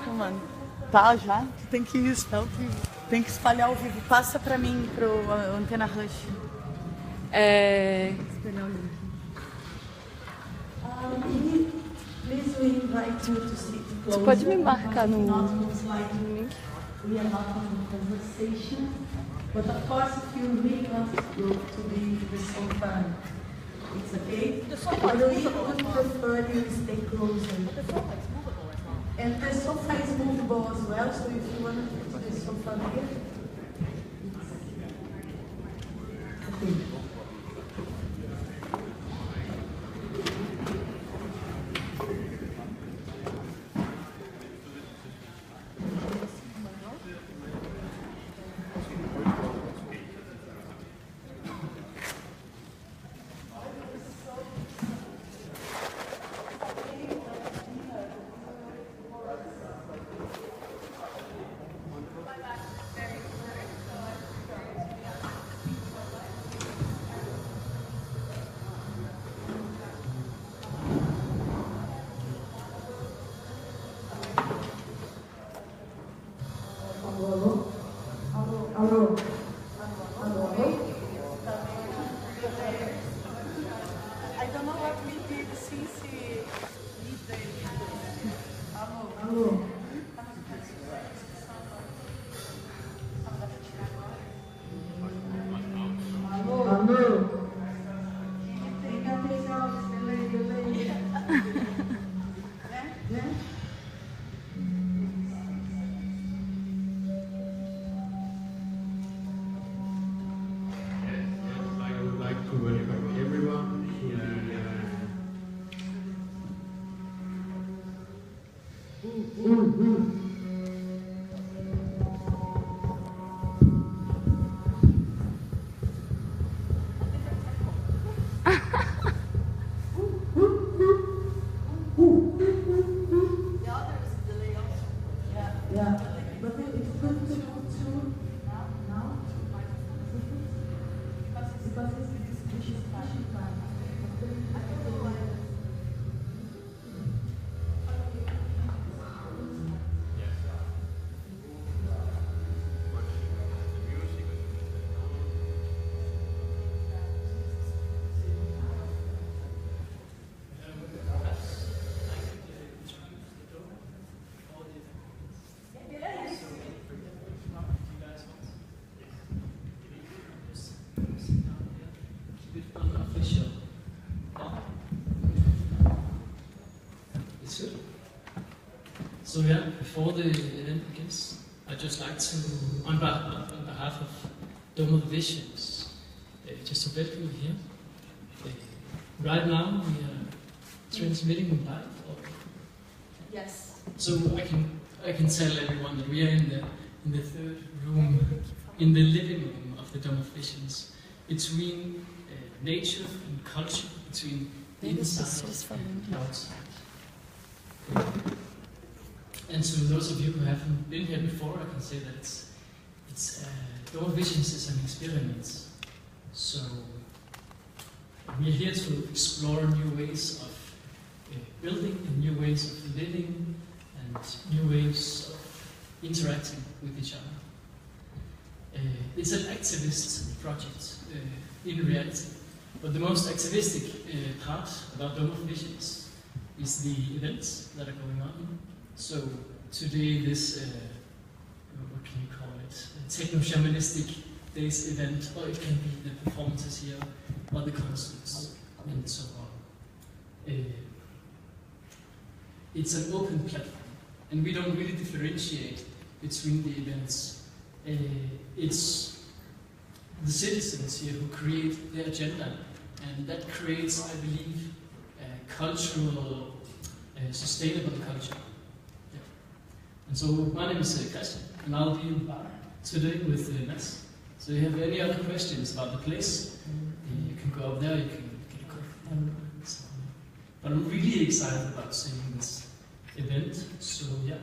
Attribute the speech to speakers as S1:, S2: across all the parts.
S1: filmando. Tá, já? Tem que ir, tem que espalhar ao vivo. Passa pra mim, pro Antena Rush. Espalhar o link. Please we invite you to sit closer.
S2: Você pode me marcar no link?
S1: We are not on the conversation, but of course if you really want to be so fun, it's okay. But we would prefer you stay closer. And the sofa is movable as well, so if you want to put the sofa here, okay. I don't know what we did since midday. Alô.
S3: So yeah, before the event begins, I'd just like to, on behalf of Dome of Visions, just to welcome you here. Right now we are transmitting live.
S1: Yes.
S3: So I can tell everyone that we are in the third room, in the living room of the Dome of Visions, between nature and culture, between the inside and the outside. And to those of you who haven't been here before, I can say that it's Dome of Visions is an experiment. So we are here to explore new ways of building, and new ways of living, and new ways of interacting with each other. It's an activist project in reality, but the most activistic part about Dome of Visions is the events that are going on. So today this, what can you call it, technoshamanistic days event, or it can be the performances here, or the concerts, and so on. It's an open platform, and we don't really differentiate between the events. It's the citizens here who create their agenda, and that creates, I believe, cultural, sustainable culture. And so my name is Christian, and I'll be in the bar today with Mads. So if you have any other questions about the place, you can go up there, you can get a coffee. So, but I'm really excited about seeing this event, so yeah,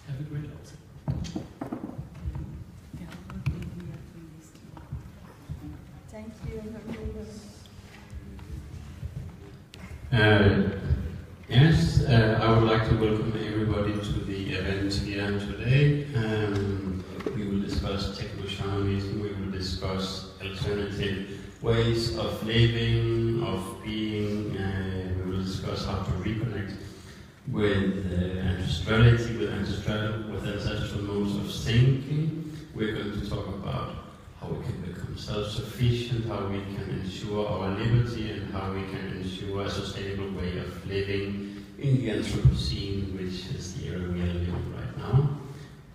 S3: have a great night.
S1: Thank you.
S4: Yes, I would like to welcome everybody to the
S2: event here today. We will discuss technoshamanism, we will discuss alternative ways of living, of being, we will discuss how to reconnect with ancestrality, with ancestral modes of thinking. We're going to talk about how we can become self-sufficient, how we can ensure our liberty, and how we can ensure a sustainable way of living in the Anthropocene, which is the era we are living right now.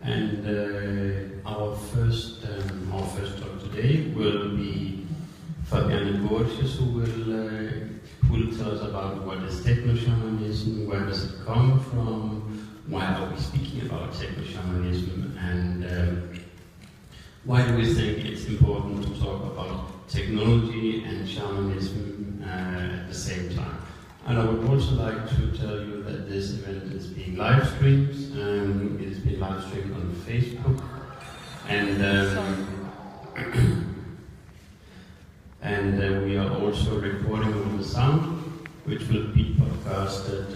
S2: And our first talk today will be Fabiana Borges, who will tell us about what is technoshamanism, where does it come from, why are we speaking about technoshamanism, and why do we think it's important to talk about technology and shamanism at the same time. And I would also like to tell you that this event is being live streamed, it is being live streamed on Facebook, and we are also recording all the sound, which will be podcasted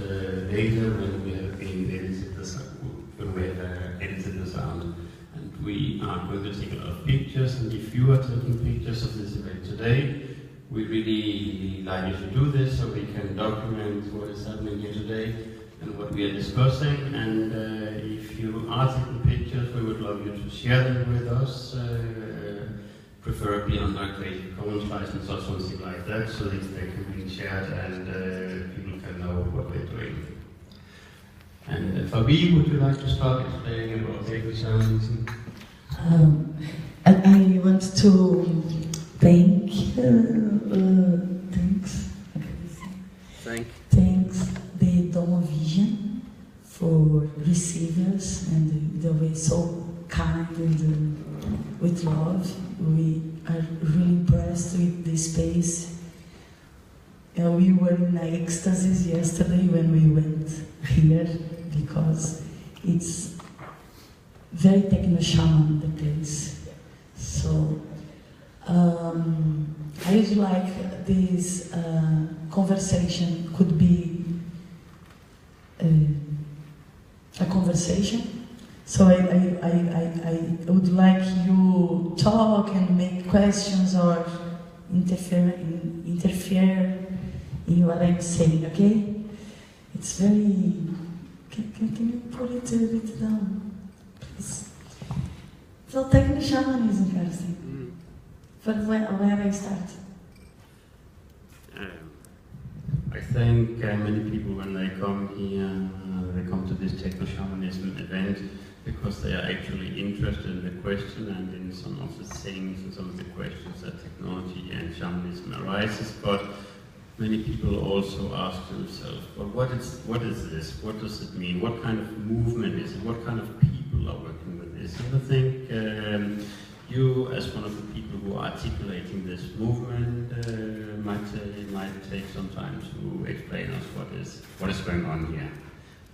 S2: later when we have edited the sound. And we are going to take a lot of pictures, and if you are taking pictures of this event today, we really like you to do this so we can document what is happening here today and what we are discussing. And if you are taking pictures, we would love you to share them with us, preferably under a Creative Commons license or something like that, so that they can be shared and people can know what we're doing. And Fabi, would you like to start explaining about technoshamanism?
S1: I want to thanks the Dome Vision for receiving us and the way so kind and with love. We are really impressed with this space. We were in ecstasy yesterday when we went here because it's very techno-shaman, the place. So I would like this conversation could be a conversation. So I would like you talk and make questions or interfere in what I'm saying, okay? It's very... Can you put it a bit down, please? So techno-shamanism, Karsten. But where I start?
S2: I think many people, when they come here, they come to this techno-shamanism event because they are actually interested in the question and in some of the things and some of the questions that technology and shamanism arises. But many people also ask themselves, well, what is this? What does it mean? What kind of movement is it? What kind of people are working with this? And I think you, as one of the people who are articulating this movement, might take some time to explain us what is going on here.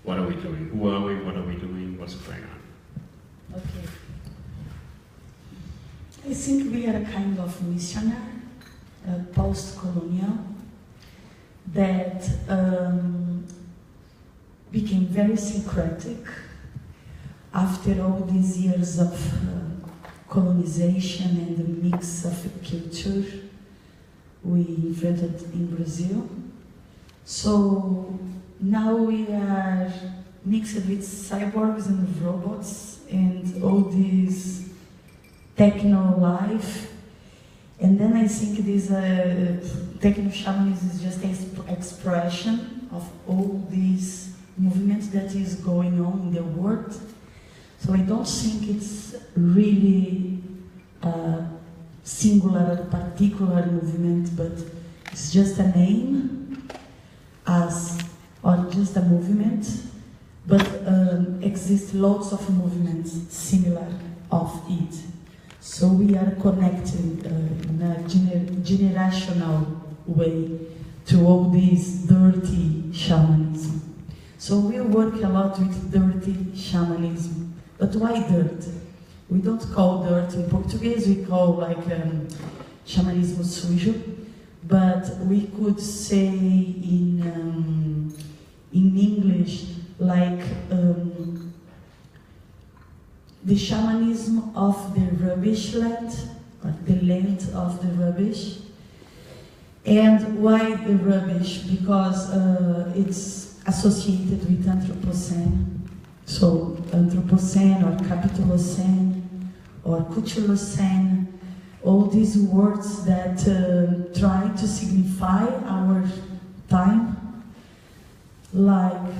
S2: What are we doing? Who are we? What are we doing? What's going on?
S1: Okay. I think we are a kind of missionary, post-colonial, that became very syncretic after all these years of colonization and the mix of culture we invented in Brazil. So now we are mixed with cyborgs and robots and all this techno life. And then I think this techno-shamanism is just an expression of all these movements that is going on in the world. So I don't think it's really a singular or particular movement, but it's just a name or just a movement, but exist lots of movements similar of it. So we are connecting in a generational way to all this dirty shamanism. So we work a lot with dirty shamanism. But why dirt? We don't call dirt in Portuguese, we call like shamanismo sujo, but we could say in English like the shamanism of the rubbish land, like the land of the rubbish. And why the rubbish? Because it's associated with Anthropocene. So Anthropocene or Capitalocene or Culturocene, all these words that try to signify our time, like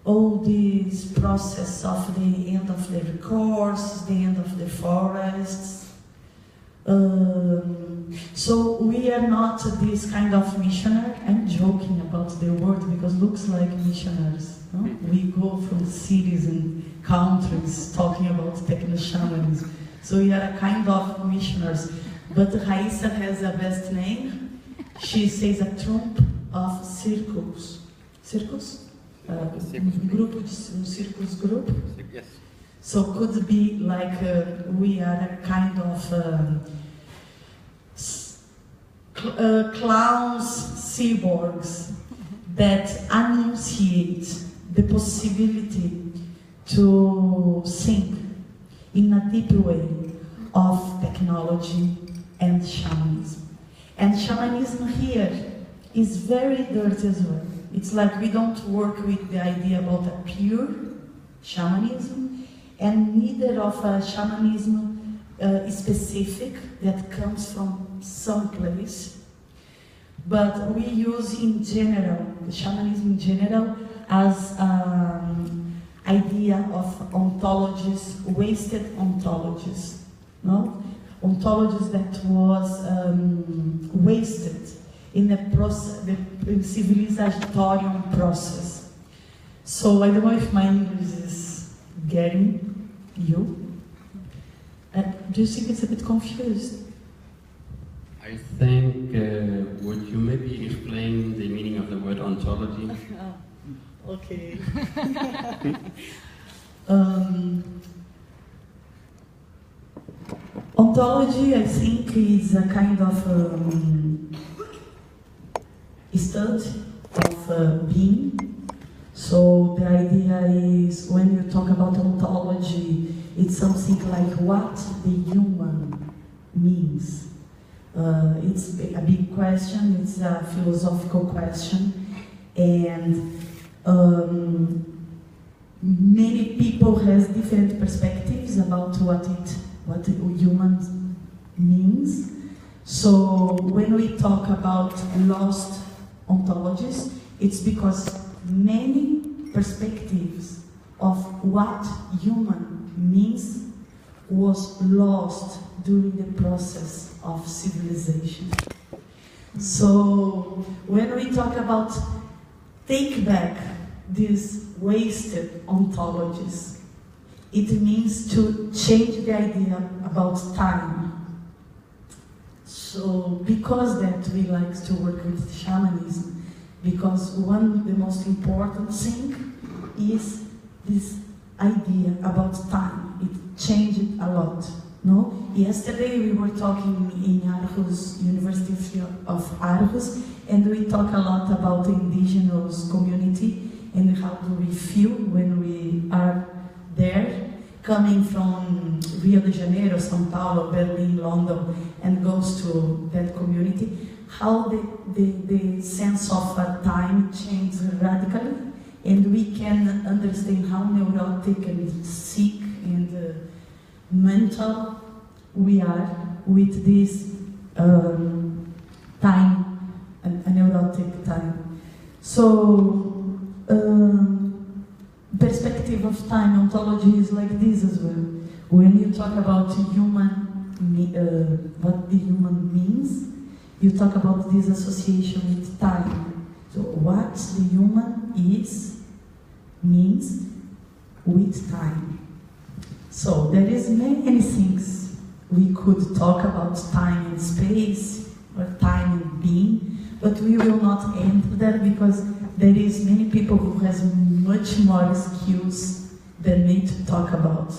S1: all this process of the end of the recourse, the end of the forests. So we are not this kind of missionary. I'm joking about the word because it looks like missionaries. No? We go from cities and countries talking about technoshamanism. So we are a kind of missionaries. But Raissa has a best name. She says a troupe of circles. Circles? Circles group?
S2: Yes.
S1: So could be like we are a kind of clowns, cyborgs that enunciate the possibility to think in a deep way of technology and shamanism. And shamanism here is very dirty as well. It's like we don't work with the idea about a pure shamanism, and neither of a shamanism specific that comes from some place. But we use in general, the shamanism in general, as idea of ontologies, wasted ontologies. No? Ontologies that was wasted in the process, the civilizatorium process. So I don't know if my English is getting you. Do you think it's a bit confused?
S2: I think, would you maybe explain the meaning of the word ontology?
S1: Okay. Ontology, I think, is a kind of study of being. So the idea is, when you talk about ontology, it's something like what the human means. It's a big question, it's a philosophical question, and many people has different perspectives about what human means. So when we talk about lost ontologies, it's because many perspectives of what human means was lost during the process of civilization. So when we talk about take back these wasted ontologies, it means to change the idea about time. So because that we like to work with shamanism, because the most important thing is this idea about time. It changed a lot. No? Yesterday we were talking in Aarhus, University of Aarhus, and we talk a lot about the indigenous community and how do we feel when we are there, coming from Rio de Janeiro, São Paulo, Berlin, London, and goes to that community, how the sense of time changed radically, and we can understand how neurotic and sick and mental we are with this time, a neurotic time. So, perspective of time, ontology is like this as well. When you talk about human, what the human means, you talk about this association with time. So what the human means with time. So there is many things we could talk about time and space, or time and being, but we will not end there because there is many people who has much more skills than me to talk about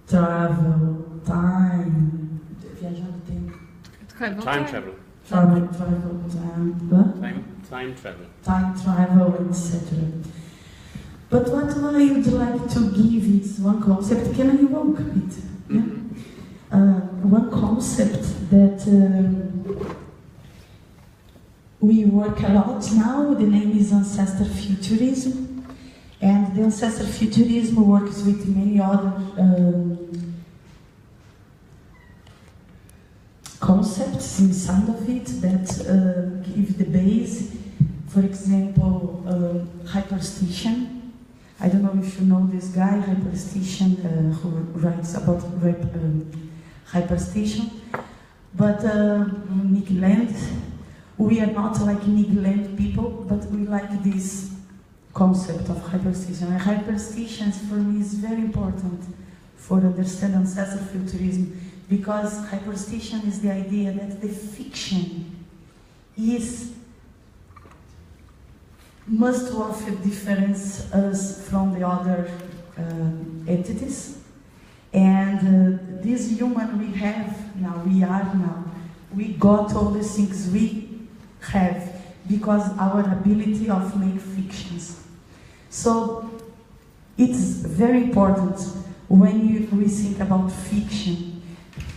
S1: travel, time, viajar no tempo.
S2: Time travel.
S1: Time travel,
S2: Time travel.
S1: time travel, etc. But what I would like to give is one concept. Can I walk a bit? Yeah? One concept that we work a lot now. The name is Ancestor Futurism, and the Ancestor Futurism works with many other concepts inside of it that give the base. For example, hyperstation. I don't know if you know this guy, hyperstation, who writes about hyperstation. But Nick Land, we are not like Nick Land people, but we like this concept of hyperstation. And hyperstations for me is very important for understanding ancestral futurism, because hyperstation is the idea that the fiction must offer difference us from the other entities. And this human we have now, we got all the things we have because our ability of make fictions. So it's very important when we think about fiction,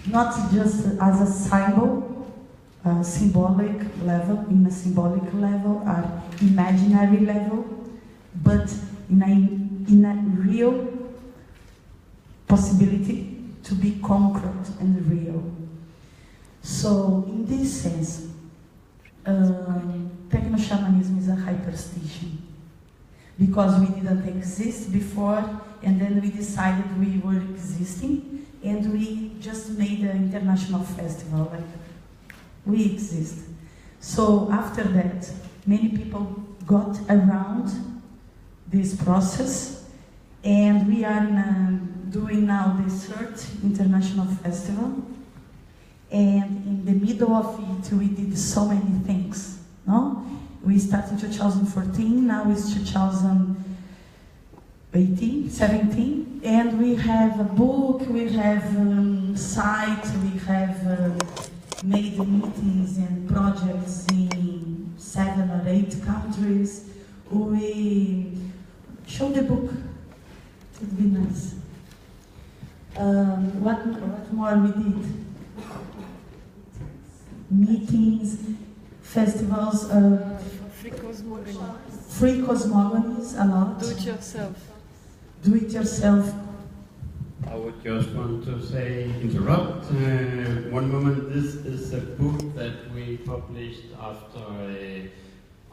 S1: not just as a symbol, symbolic level, in a symbolic level or imaginary level, but in a real possibility to be conquered and real. So in this sense, technoshamanism is a hyperstation, because we didn't exist before, and then we decided we were existing, and we just made an international festival. Like, we exist. So after that, many people got around this process, and we are doing now the third international festival. And in the middle of it, we did so many things. No, we started in 2014. Now it's 2018, 17, and we have a book. We have site. We have made meetings and projects in 7 or 8 countries. We show the book. It would be nice. What more we did? Meetings, festivals, free cosmogonies, a lot.
S4: Do it yourself.
S1: Do it yourself.
S2: I would just want to interrupt one moment. This is a book that we published after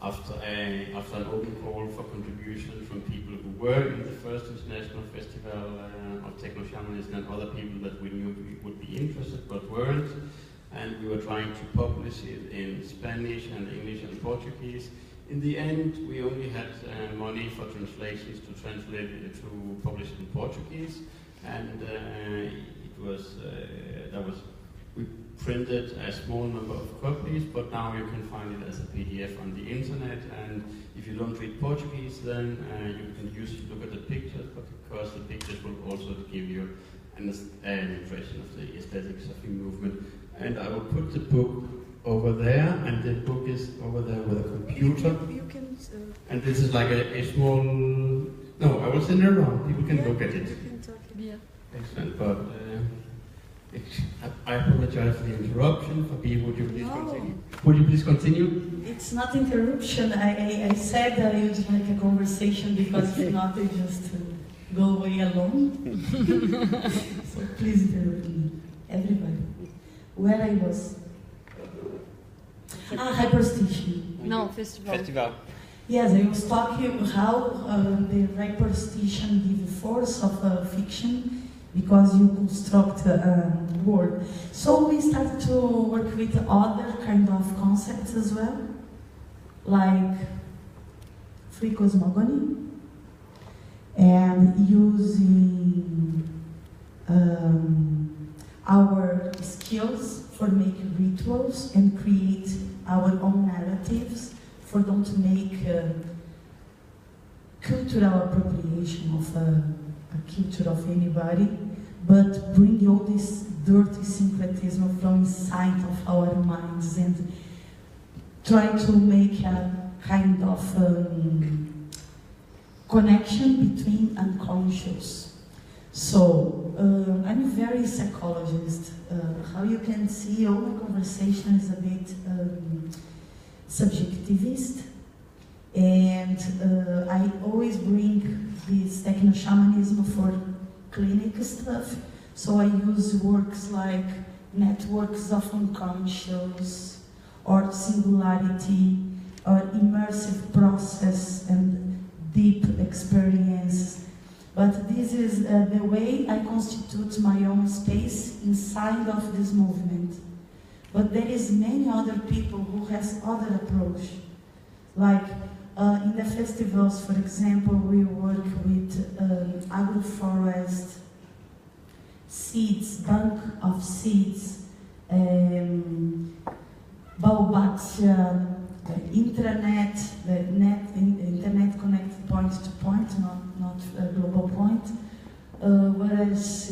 S2: an open call for contribution from people who were in the first international festival of technoshamanism and other people that we knew would be interested but weren't. And we were trying to publish it in Spanish and English and Portuguese. In the end, we only had money for translations to translate it, to publish it in Portuguese. And we printed a small number of copies, but now you can find it as a PDF on the internet. And if you don't read Portuguese, then you can look at the pictures, but because the pictures will also give you an impression of the aesthetics of the movement. And I will put the book over there, and the book is over there with a computer.
S4: You can,
S2: and this is like a small. No, I will send it around. People can look at it.
S4: You can talk. Yeah.
S2: Excellent, but I apologize for the interruption. Fabi, would you please continue? Would you please continue?
S1: It's not interruption. I said I would like a conversation, because if not, I just go away alone. So please interrupt me, everybody. Where I was? Hyperstation.
S4: No, festival.
S1: Yes, I was talking how the hyperstation gives force of fiction, because you construct a world. So we started to work with other kind of concepts as well, like free cosmogony, and using our skills for making rituals and create our own narratives for them to make cultural appropriation of a culture of anybody, but bring all this dirty syncretism from inside of our minds and try to make a kind of connection between unconscious. So, I'm a very psychologist. How you can see, all my conversation is a bit subjectivist, and I always bring this technoshamanism for clinic stuff. So I use works like networks of unconscious, or singularity, or immersive process and deep experience. But this is the way I constitute my own space inside of this movement. But there is many other people who has other approach. Like in the festivals, for example, we work with agroforest, seeds, bank of seeds, Baobabia, the intranet, the internet connected point to point, not a global point. Whereas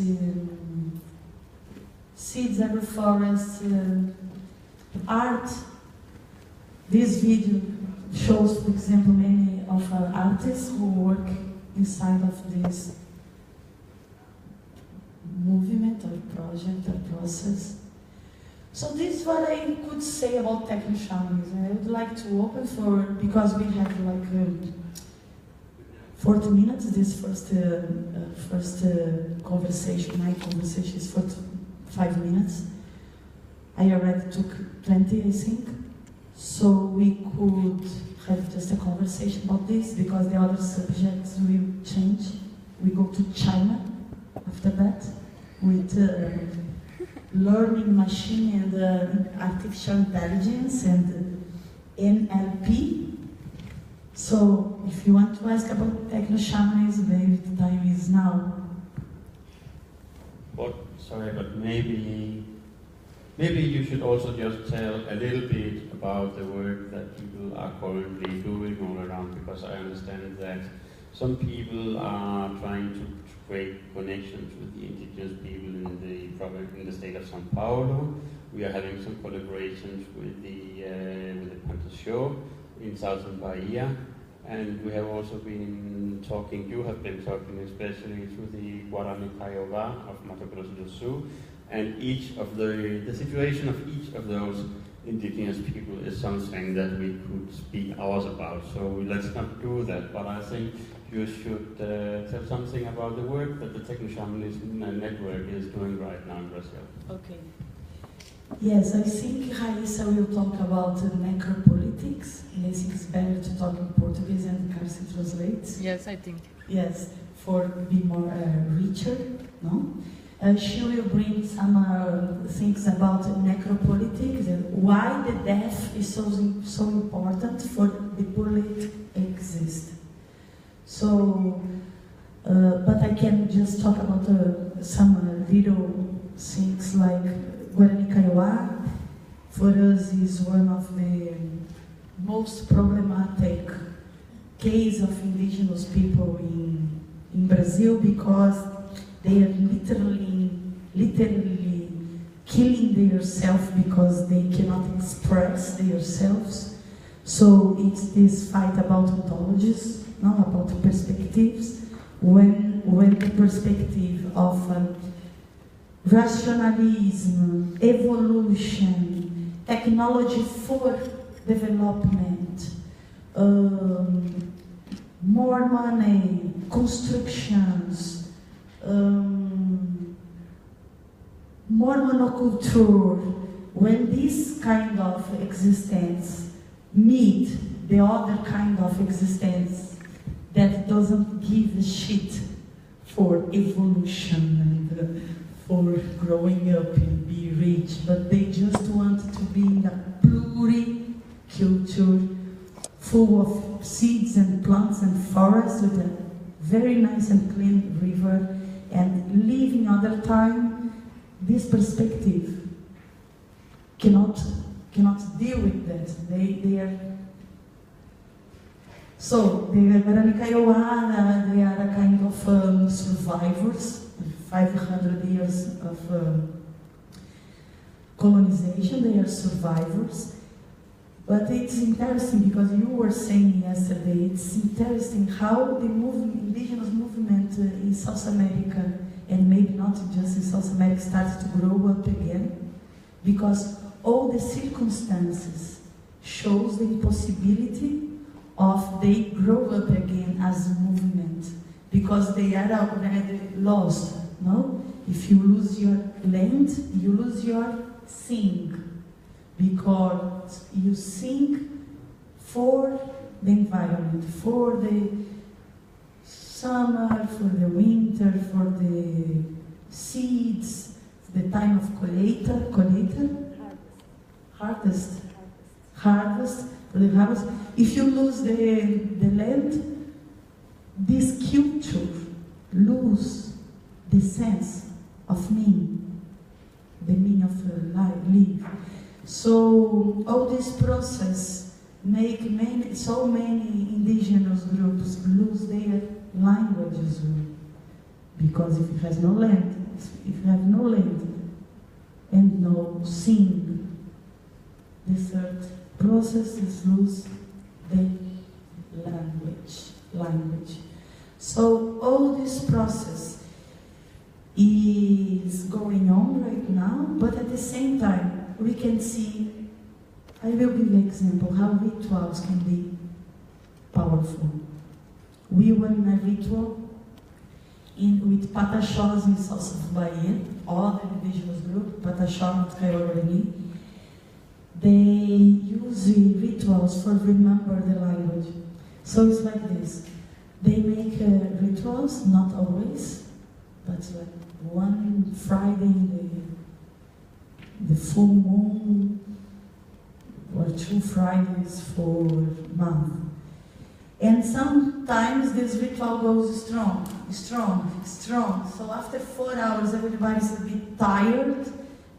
S1: seeds, agroforest, art. This video shows, for example, many of our artists who work inside of this movement or project or process. So this is what I could say about technoshamanism. I would like to open for, because we have like 40 minutes, this first conversation, my conversation is 5 minutes. I already took 20, I think. So we could have just a conversation about this, because the other subjects will change. We go to China after that with learning machine and artificial intelligence and NLP. So if you want to ask about technoshamanism, maybe the time is now.
S2: But maybe you should also just tell a little bit about the work that people are currently doing all around, because I understand that some people are trying to create connections with the indigenous people in the state of São Paulo. We are having some collaborations with the Pantas Show in southern Bahia, and we have also been talking. You have been talking especially to the Guarani Kaiowá of Mato Grosso do Sul, and each of the situation of each of those indigenous people is something that we could speak hours about. So let's not do that. But I think you should tell something about the work that the technoshamanism network is doing right now in Brazil.
S1: Okay. Yes, I think Raissa will talk about necropolitics. And I think it's better to talk in Portuguese and Carson translates.
S4: Yes, I think.
S1: Yes, for be more richer, no? She will bring some things about necropolitics and why the death is so important for the polite exist. So, but I can just talk about some little things like Guarani Kaiowá. For us is one of the most problematic case of indigenous people in Brazil, because they are literally killing themselves because they cannot express themselves. So it's this fight about ontologies, no, about perspectives. When the perspective of rationalism, evolution, technology for development, more money, constructions, more monoculture, when this kind of existence meet the other kind of existence that doesn't give a shit for evolution and for growing up and be rich, but they just want to be in a pluriculture full of seeds and plants and forests with a very nice and clean river, and living other time, this perspective cannot deal with that. They are so they are Guarani Kaiowá. They are a kind of survivors. 500 years of colonization. They are survivors. But it's interesting because you were saying yesterday, it's interesting how the indigenous movement in South America, and maybe not just in South America, started to grow up again, because all the circumstances shows the impossibility of they grow up again as a movement, because they are already lost, no? If you lose your land, you lose your sing, because you sing for the environment, for the summer, for the winter, for the seeds, the time of harvest, for the harvest. If you lose the land, this culture lose the sense of meaning, the meaning of life. So all this process make so many indigenous groups lose their language as well. Because if you have no land, and no sing, the third process is lose the language. So all this process is going on right now, but at the same time, we can see, I will give you an example how rituals can be powerful. We were in a ritual with Pataxós in south of Bahia, all the indigenous group, Pataxós and Kaiorani. They use rituals for remember the language. So it's like this. They make rituals, not always, but like one Friday in the full moon, or 2 Fridays for a month. And sometimes this ritual goes strong. So after 4 hours, everybody's a bit tired,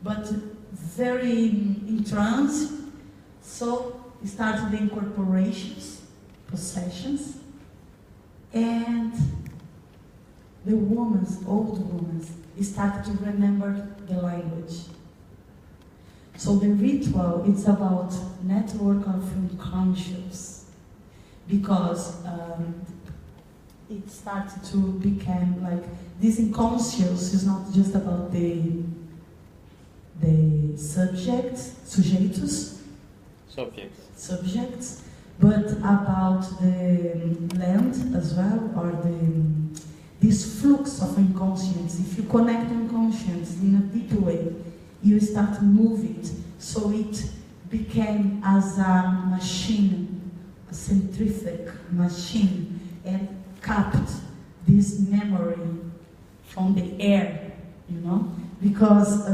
S1: but very in trance. So we started the incorporations, possessions, and the old women, started to remember the language. So the ritual, it's about network of unconscious, because it started to become like, this unconscious is not just about the subjects, but about the land as well, or this flux of unconscious. If you connect unconscious in a deep way, you start to move it, so it became as a machine, a centrifugal machine, and kept this memory from the air, because,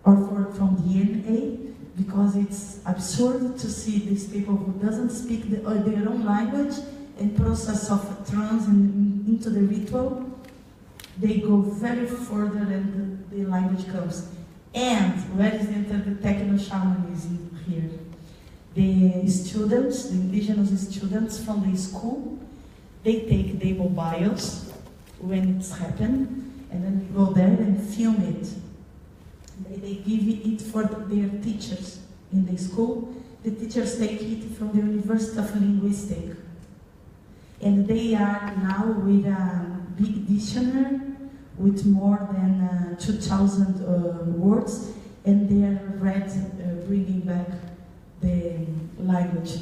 S1: or from DNA, because it's absurd to see these people who doesn't speak their own language and process of trance and into the ritual, they go very further and the language comes. And where is the technoshamanism here? The students, the indigenous students from the school, they take their mobiles when it's happened, and then we go there and film it. They give it for their teachers in the school. The teachers take it from the University of Linguistics. And they are now with a big dictionary with more than 2,000 words, and they are bringing back the language.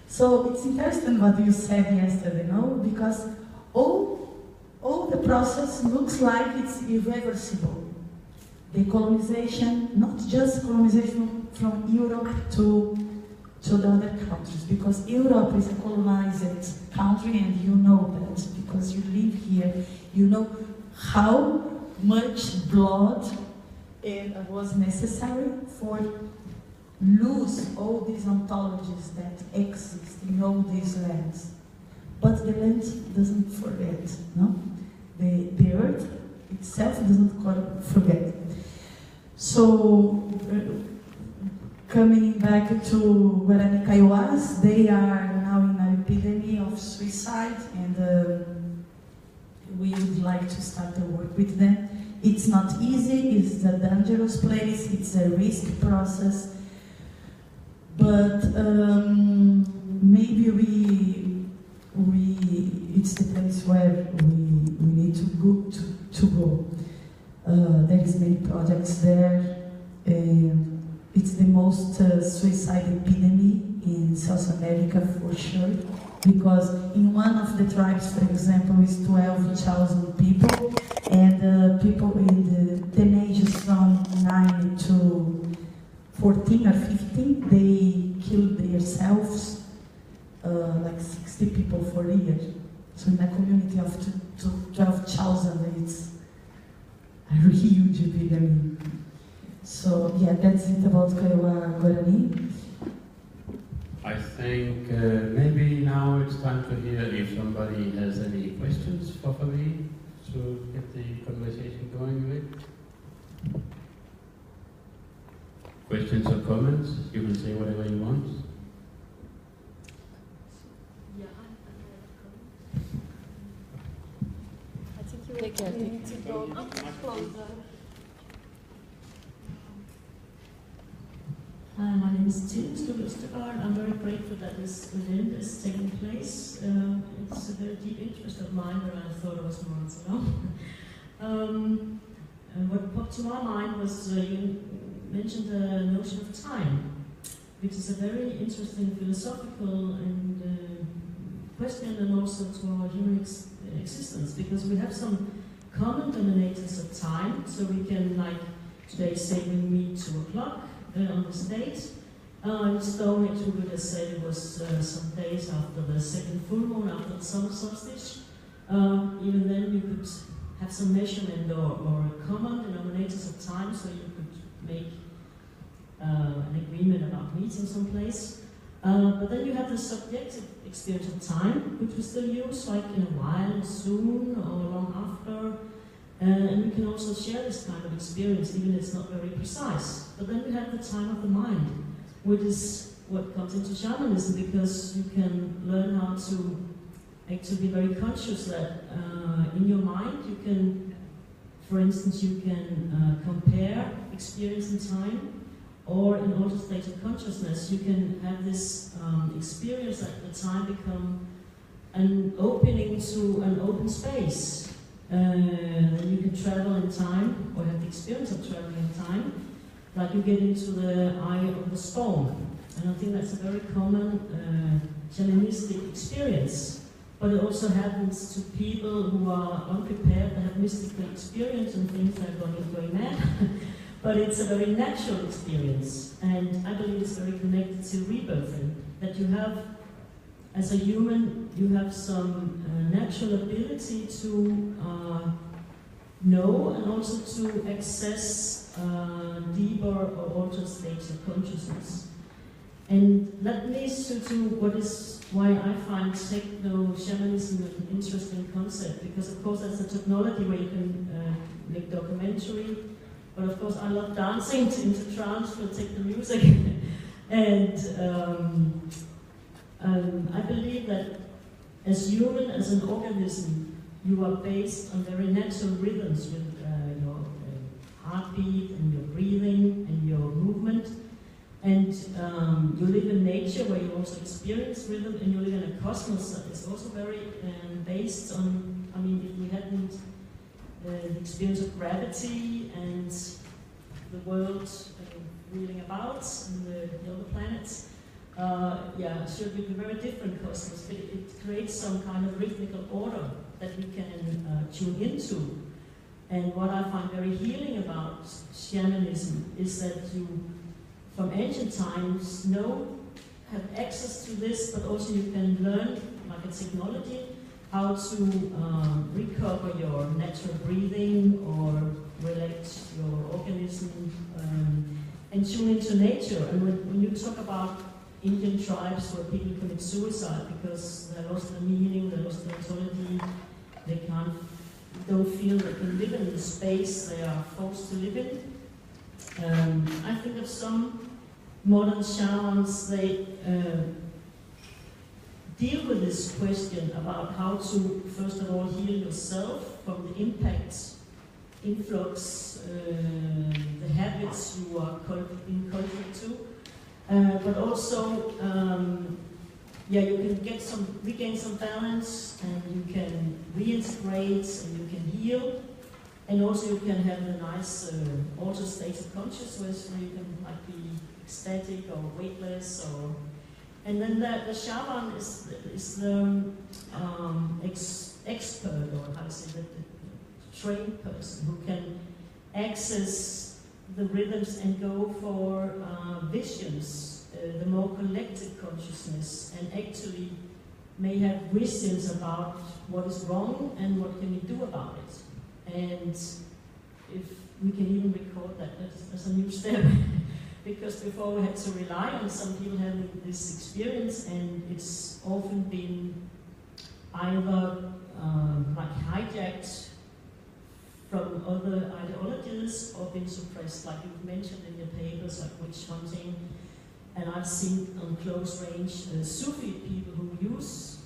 S1: So it's interesting what you said yesterday, because all the process looks like it's irreversible. The colonization, not just colonization from Europe to the other countries, because Europe is a colonized country, and you know that because you live here. You know how much blood was necessary for lose all these ontologies that exist in all these lands. But the land doesn't forget, no? The earth itself doesn't forget. So, coming back to Guarani Kaiowás, they are now in an epidemic of suicide, and we would like to start to work with them. It's not easy, it's a dangerous place, it's a risk process. but maybe it's the place where we need to go. There is many projects there. It's the most suicide epidemic in South America for sure, because in one of the tribes, for example, is 12,000 people, and people in the teenagers from 9 to 14 or 15, they kill themselves, like 60 people for a year. So in a community of 12,000, it's a huge epidemic. So yeah, that's it about Kaiowá Guarani.
S2: I think maybe now it's time to hear if somebody has any questions for me to get the conversation going with. Questions or comments? You can say whatever you want.
S4: I think you need to go closer.
S5: Hi, my name is Tim Stugaard. I'm very grateful that this event is taking place. It's a very deep interest of mine that I thought it was months ago. And what popped to my mind was you mentioned the notion of time, which is a very interesting philosophical and question, and also to our human existence, because we have some common denominators of time. So we can, like today, say we meet 2 o'clock. On the state. In Stonehenge, we would have said it was some days after the second full moon, after the summer solstice. Even then, you could have some measurement or common denominators of time, so you could make an agreement about meeting someplace. But then you have the subjective experience of time, which we still use, like in a while, soon, or long after. And we can also share this kind of experience, even if it's not very precise. But then we have the time of the mind, which is what comes into shamanism, because you can learn how to actually be very conscious that in your mind you can, for instance, you can compare experience in time, or in altered states of consciousness, you can have this experience that the time become an opening to an open space. You can travel in time, or have the experience of traveling in time, like you get into the eye of the storm. And I think that's a very common shamanistic experience. But it also happens to people who are unprepared, that have mystical experience and things that are going mad. But it's a very natural experience, and I believe it's very connected to rebirthing, that you have, as a human, you have some natural ability to know and also to access deeper or altered states of consciousness. And that leads to why I find techno-shamanism an interesting concept, because of course that's a technology where you can make documentary, but of course I love dancing into trance, we'll take the music. And I believe that as human, as an organism, you are based on very natural rhythms with your heartbeat and your breathing and your movement. And you live in nature where you also experience rhythm, and you live in a cosmos that is also very based on, I mean, if we hadn't the experience of gravity and the world wheeling about and the other planets, it should be a very different cosmos, but it creates some kind of rhythmical order that we can tune into. And what I find very healing about shamanism is that you, from ancient times, have access to this, but also you can learn, like a technology, how to recover your natural breathing or relate your organism and tune into nature. And when you talk about Indian tribes where people commit suicide because they lost their meaning, they lost their ontology, they don't feel they can live in the space they are forced to live in. I think of some modern shamans, they deal with this question about how to, first of all, heal yourself from the influx, the habits you are in conflict to, but but also, yeah, you can regain some balance, and you can reintegrate, and you can heal, and also you can have a nice altered state of consciousness where you can like be ecstatic or weightless, or. And then the shaman is the expert, or how to say that, the trained person who can access the rhythms and go for visions, the more collective consciousness, and actually may have visions about what is wrong and what can we do about it. And if we can even record that, that's a new step. Because before we had to rely on some people having this experience, and it's often been either like hijacked from other ideologies or been suppressed, like you've mentioned in your papers, like witch hunting. And I've seen on close range Sufi people who use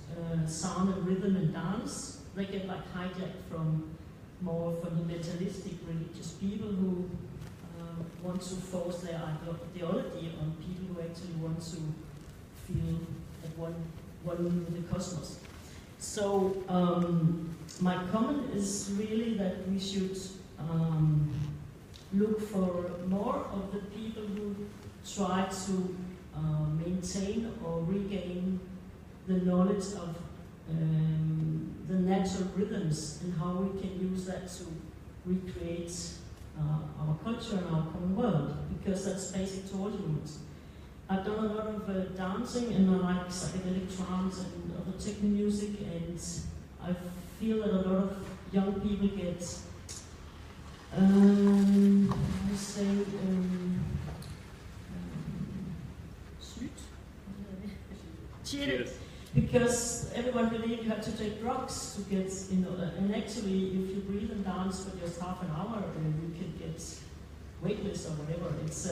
S5: sound and rhythm and dance. They get like hijacked from more fundamentalistic religious people who want to force their ideology on people who actually want to feel at one with the cosmos. So my comment is really that we should look for more of the people who try to maintain or regain the knowledge of the natural rhythms and how we can use that to recreate our culture and our common world, because that's basic to all humans. I've done a lot of dancing, and I like psychedelic trance and other techno music, and I feel that a lot of young people get, I say, cheated. Because everyone believes you have to take drugs to get, and actually, if you breathe and dance for just half an hour, you can get weightless or whatever. It's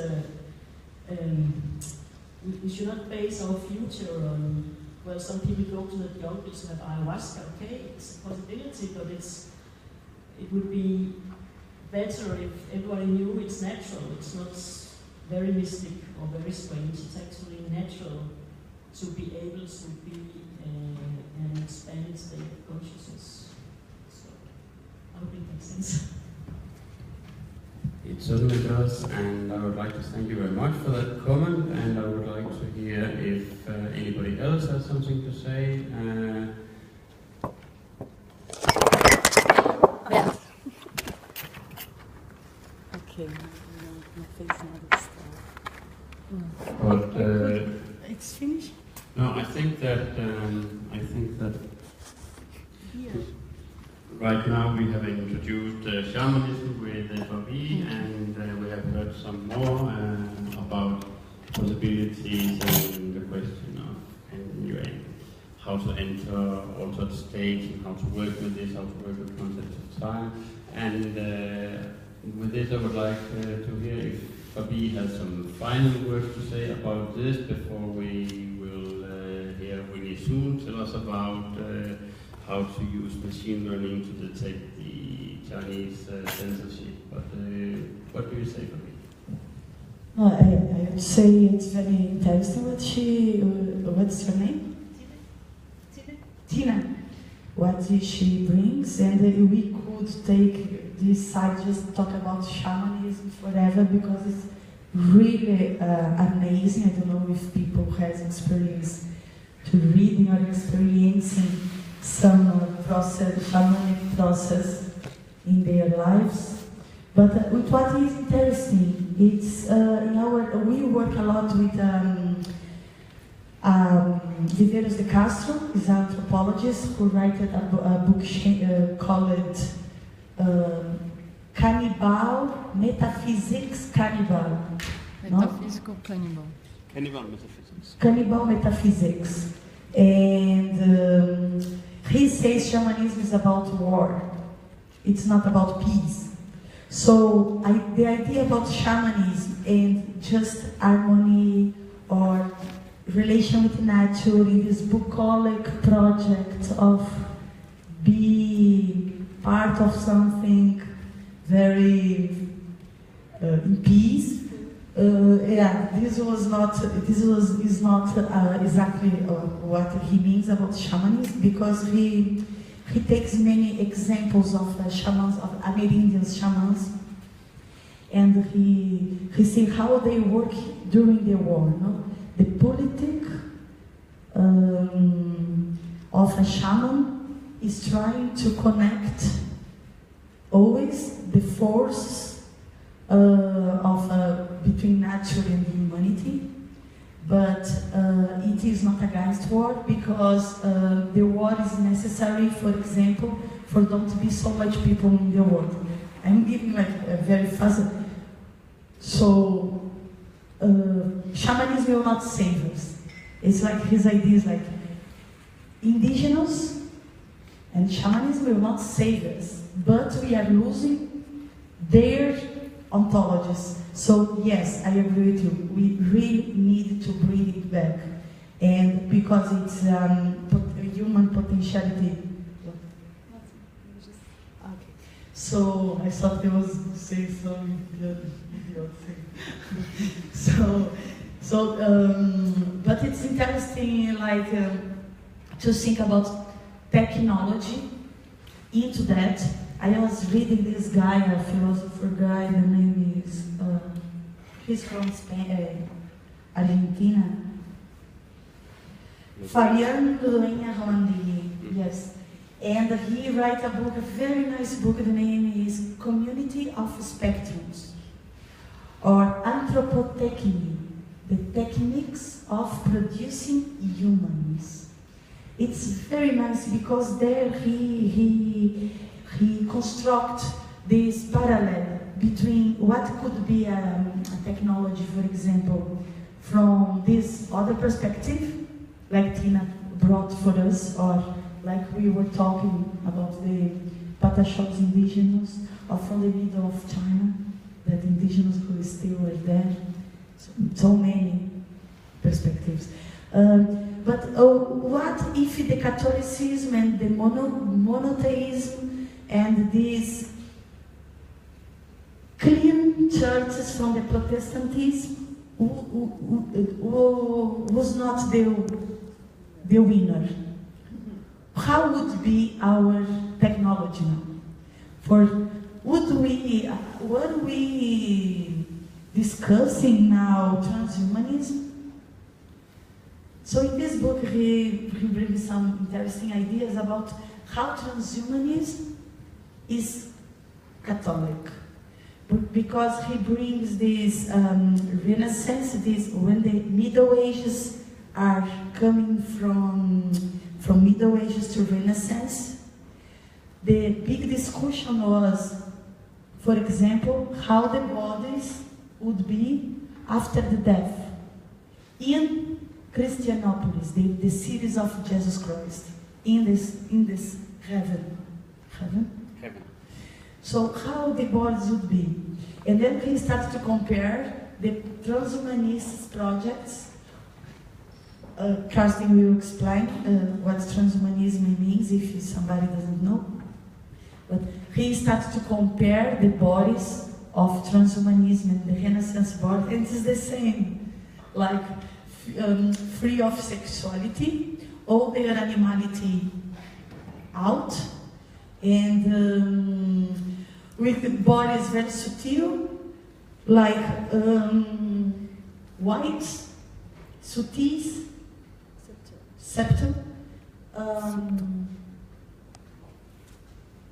S5: we should not base our future on, well, some people go to the jungles and have ayahuasca. Okay, it's a possibility, but it would be better if everybody knew it's natural. It's not very mystic or very strange. It's actually natural to be able to be an expanded state of consciousness. So, I hope it makes sense.
S2: It certainly does, and I would like to thank you very much for that comment, and I would like to hear if anybody else has something to say.
S4: Yes. Okay, no face now.
S2: But
S1: It's finished.
S2: no, I think that right now we have introduced shamanism with FRB, and we have heard some more about possibilities and the question of how to enter altered states and how to work with this, how to work with concepts of time. And with this, I would like to hear if Fabi has some final words to say about this before we will hear Winnie soon tell us about how to use machine learning to detect the Chinese censorship. But what do you say, Fabi?
S1: No, I would say it's very interesting what's her name? Tina. What she brings, and we could take this side, just talk about shamanism forever, because it's really amazing. I don't know if people has experience to reading or experiencing some shamanic process in their lives. But with what is interesting, it's we work a lot with Viveiros de Castro is an anthropologist who wrote a book called Cannibal Metaphysics Cannibal.
S4: Metaphysical cannibal.
S2: Cannibal metaphysics.
S1: Cannibal Metaphysics. And he says shamanism is about war. It's not about peace. So the idea about shamanism and just harmony or relation with nature in this bucolic project of being part of something very in peace, Yeah, this is not exactly what he means about shamanism, because he takes many examples of shamans, of Amerindian shamans, and he see how they work during the war. No? The politic of a shaman is trying to connect always the force between nature and humanity, but it is not against war, because the war is necessary, for example, for don't to be so much people in the world. I'm giving like a very fast. So shamanism will not save us. It's like his idea is like indigenous and shamanism will not save us, but we are losing their ontologies. So yes, I agree with you. We really need to bring it back, and because it's human potentiality. Okay. So I thought there was say some idiot thing. But it's interesting, like to think about technology into that. I was reading this guy, a philosopher guy, the name is, he's from Spain, Argentina. Fabian Luenha, yes. And he wrote a book, a very nice book, the name is Community of Spectrums, or Anthropotechny, the techniques of producing humans. It's very nice because there he constructs this parallel between what could be a technology, for example, from this other perspective, like Tina brought for us, or like we were talking about the Patachos indigenous, or from the middle of China, that indigenous who still were there. So many perspectives. But what if the Catholicism and the monotheism and these clean churches from the Protestantism was not the winner? How would be our technology now? Were we discussing now transhumanism? So in this book he brings some interesting ideas about how transhumanism is Catholic, because he brings this Renaissance, this when the Middle Ages are coming from Middle Ages to Renaissance. The big discussion was, for example, how the bodies would be after the death in Christianopolis, the cities of Jesus Christ, in this heaven. So how the bodies would be. And then he started to compare the transhumanist projects. Karsten will explain what transhumanism means if somebody doesn't know. But he started to compare the bodies of transhumanism and the Renaissance body, and it's the same, like free of sexuality, all their animality out, and with the bodies very subtle, like white, subtle.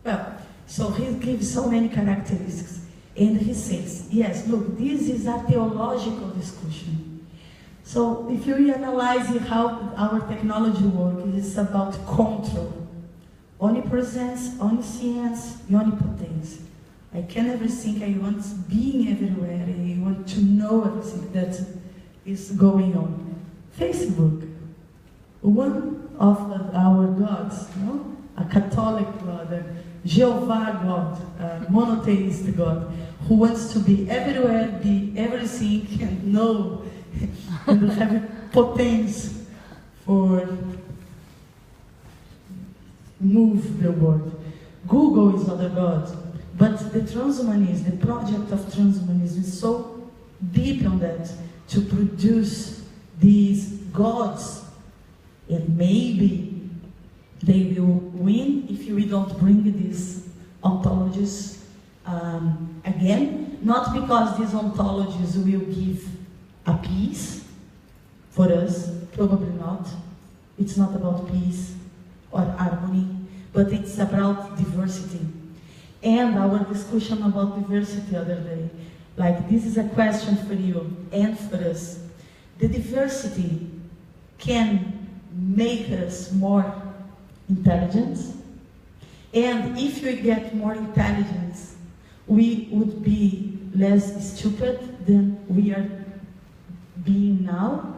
S1: Well, so he gives so many characteristics, and he says, yes, look, this is a theological discussion. So if you analyze how our technology works, it's about control, omnipresence, omniscience, omnipotence. I can everything, I want being everywhere, I want to know everything that is going on. Facebook, one of our gods, no? A Catholic God, a Jehovah God, a monotheist God, who wants to be everywhere, be everything, and know, and have potence for move the world. Google is other God, but the transhumanism, the project of transhumanism is so deep on that to produce these gods, and maybe they will win if we don't bring these ontologies again, not because these ontologies will give a peace for us, probably not. It's not about peace or harmony, but it's about diversity. And our discussion about diversity the other day, like this is a question for you and for us. The diversity can make us more intelligent, and if we get more intelligence, we would be less stupid than we are being now.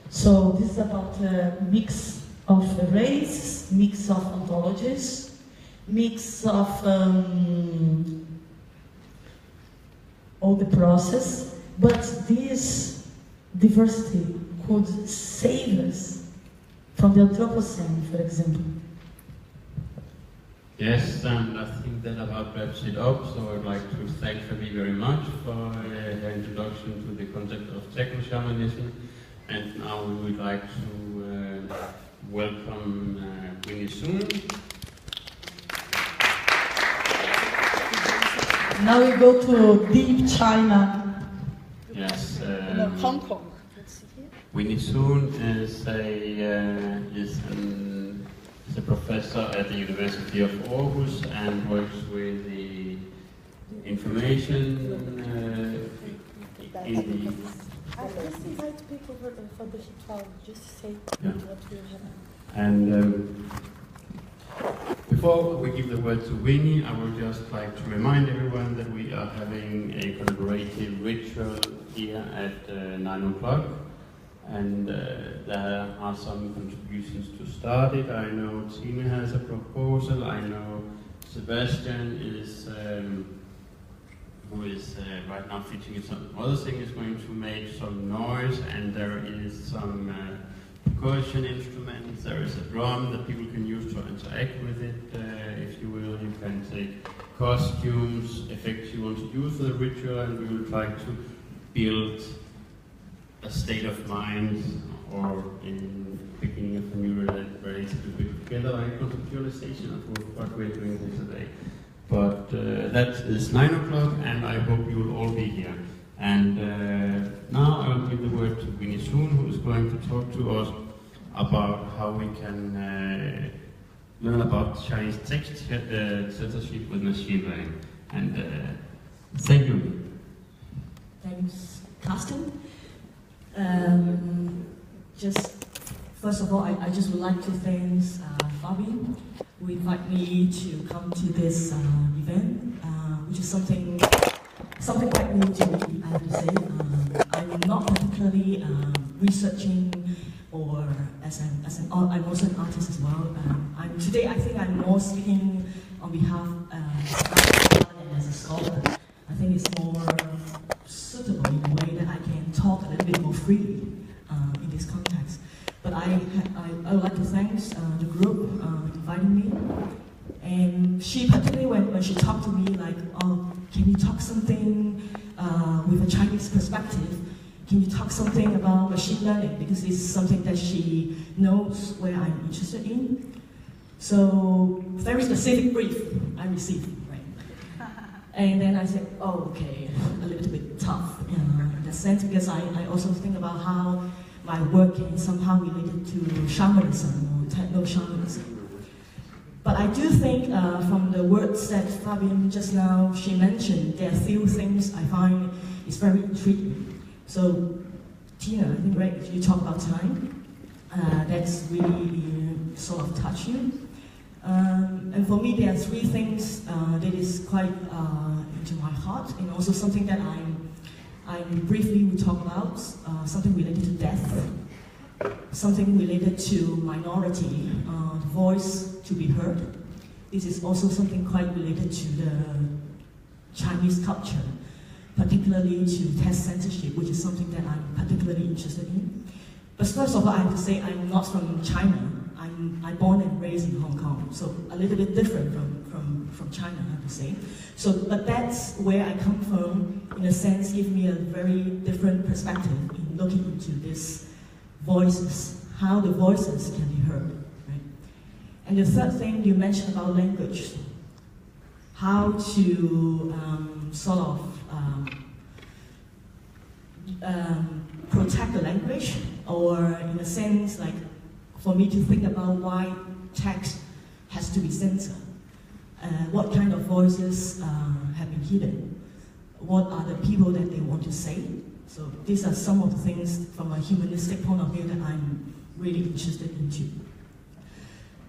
S1: So this is about a mix of races, mix of ontologies, mix of all the process, but this diversity could save us from the Anthropocene, for example.
S2: Yes, and I think that about wraps it up, so I'd like to thank Fabi very much for her introduction to the concept of technoshamanism, and now we would like to welcome Winnie soon.
S1: Now we go to deep China.
S2: Yes.
S4: Hong Kong.
S2: Winnie Soon is a professor at the University of Aarhus and works with the information in the...
S4: I just invite people for the ritual, just to say what we have.
S2: And before we give the word to Winnie, I would just like to remind everyone that we are having a collaborative ritual here at 9 o'clock. And there are some contributions to start it. I know Tina has a proposal. I know Sebastian is, who is right now featuring some other thing, is going to make some noise, and there is some percussion instruments. There is a drum that people can use to interact with it, if you will. You can take costumes, effects you want to use for the ritual, and we will try to build a state of mind, or in beginning of a new relationship together, like conceptualization of what we're doing here today. But that is 9 o'clock, and I hope you will all be here. And now I will give the word to Winnie Soon, who is going to talk to us about how we can learn about Chinese text censorship with machine learning. And thank you.
S5: Thanks, Carsten. Just first of all, I just would like to thank Fabi, who invited me to come to this event, which is something quite new to me, I have to say. I'm not particularly researching, or I'm also an artist as well. Today I think I'm more speaking on behalf than as a scholar. I think it's more suitable in a way that I can talk a little bit more freely in this context. But I would like to thank the group inviting me. And she particularly, when she talked to me, like, oh, can you talk something with a Chinese perspective? Can you talk something about machine learning? Because it's something that she knows where I'm interested in. So, very specific brief I received. And then I said, oh, okay, a little bit tough in that sense, because I also think about how my work is somehow related to shamanism or techno-shamanism. But I do think from the words that Fabian just now, she mentioned, there are a few things I find is very intriguing. So, Tina, I think, right, you talk about time, that's really sort of touch you. And for me, there are three things that is quite into my heart, and also something that I briefly will talk about, something related to death, something related to minority, the voice to be heard. This is also something quite related to the Chinese culture, particularly to text censorship, which is something that I'm particularly interested in. But first of all, I have to say I'm not from China. I'm born and raised in Hong Kong, so a little bit different from China, I have to say. So, but that's where I come from, in a sense, give me a very different perspective in looking into these voices, how the voices can be heard, right? And the third thing you mentioned about language, how to sort of protect the language, or in a sense, like, for me to think about why text has to be censored. What kind of voices have been hidden? What are the people that they want to say? So these are some of the things from a humanistic point of view that I'm really interested into.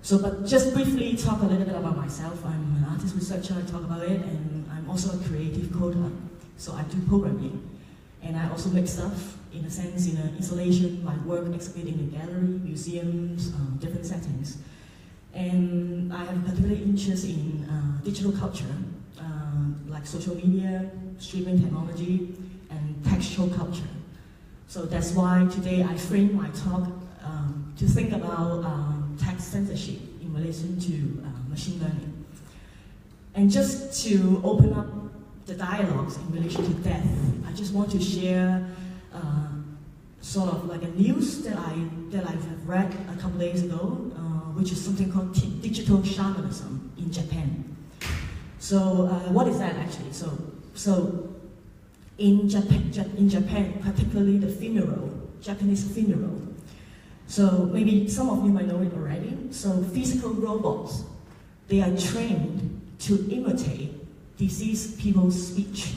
S5: So, but just briefly talk a little bit about myself. I'm an artist researcher, I talk about it, and I'm also a creative coder. So I do programming. And I also make stuff, in a sense, in an installation, my work exhibiting in gallery, museums, different settings. And I have a particular interest in digital culture, like social media, streaming technology, and textual culture. So that's why today I frame my talk to think about text censorship in relation to machine learning. And just to open up the dialogues in relation to death, I just want to share sort of like a news that I have read a couple days ago, which is something called digital shamanism in Japan. So what is that actually? So in Japan, particularly the Japanese funeral. So maybe some of you might know it already. So physical robots, they are trained to imitate deceased people's speech,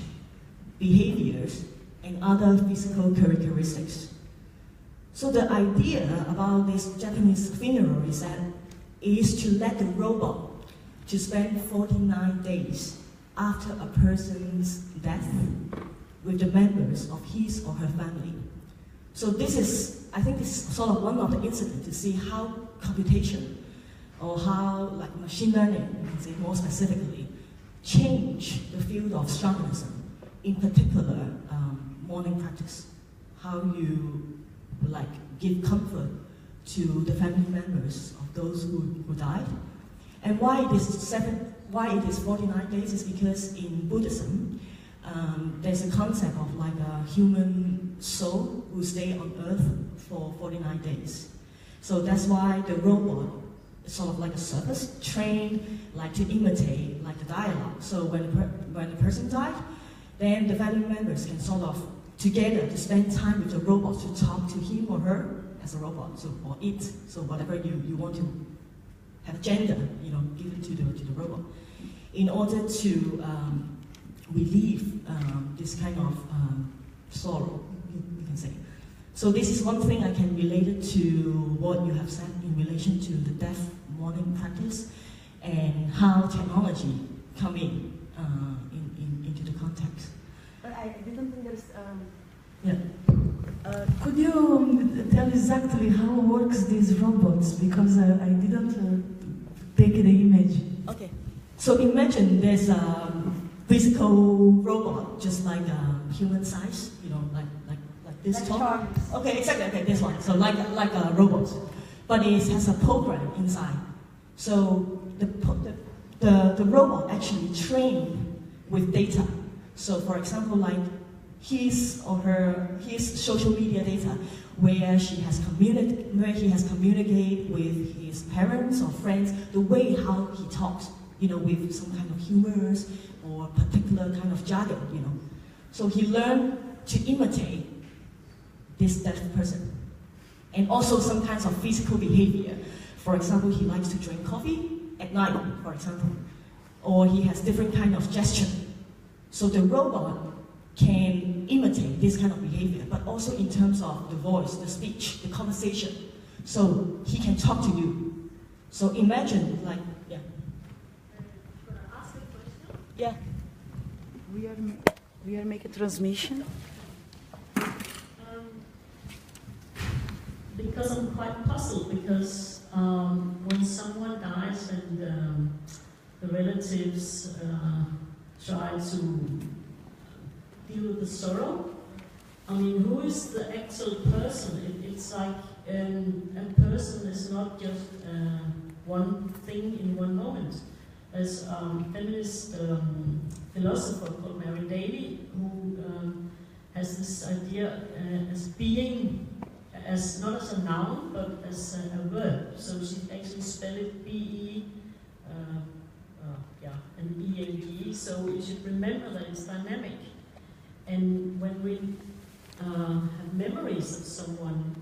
S5: behaviors, and other physical characteristics. So the idea about this Japanese funeral is to let the robot to spend 49 days after a person's death with the members of his or her family. So this is, I think, this is sort of one of the incidents to see how computation, or how like machine learning, you can say more specifically, change the field of shamanism, in particular mourning practice. How you like give comfort to the family members of those who died. And why it is 49 days is because in Buddhism, there's a concept of like a human soul who stay on earth for 49 days. So that's why the robot is sort of like a service, trained like to imitate like the dialogue. So when the person died, then the family members can sort of together to spend time with the robot to talk to him or her as a robot, so, or it, so whatever you want to have gender, give it to the robot, in order to relieve this kind of sorrow, you can say. So this is one thing I can relate it to what you have said in relation to the death mourning practice and how technology come into the context.
S4: But I didn't understand.
S5: Yeah.
S1: Could you tell exactly how works these robots? Because I didn't take the image.
S5: Okay. So imagine there's a physical robot, just like human size, like this top. Okay, exactly. Okay, this one. So like a robot, but it has a program inside. So the robot actually trained with data. So for example, like his social media data, where he has communicated with his parents or friends, the way how he talks, with some kind of humors or particular kind of jargon, So he learned to imitate this deaf person. And also some kinds of physical behavior. For example, he likes to drink coffee at night, for example. Or he has different kind of gesture. So the robot can imitate this kind of behavior, but also in terms of the voice, the speech, the conversation. So he can talk to you. So imagine, like, yeah.
S4: Can I ask a question?
S5: Yeah.
S4: We are making transmission.
S5: Because I'm quite puzzled, because when someone dies and the relatives try to deal with the sorrow, I mean, who is the actual person? It's like a person is not just one thing in one moment. There's a feminist philosopher called Mary Daly who has this idea as being, as not as a noun, but as a verb. So she actually spelled it B-E, and E-N-G. So you should remember that it's dynamic. And when we have memories of someone,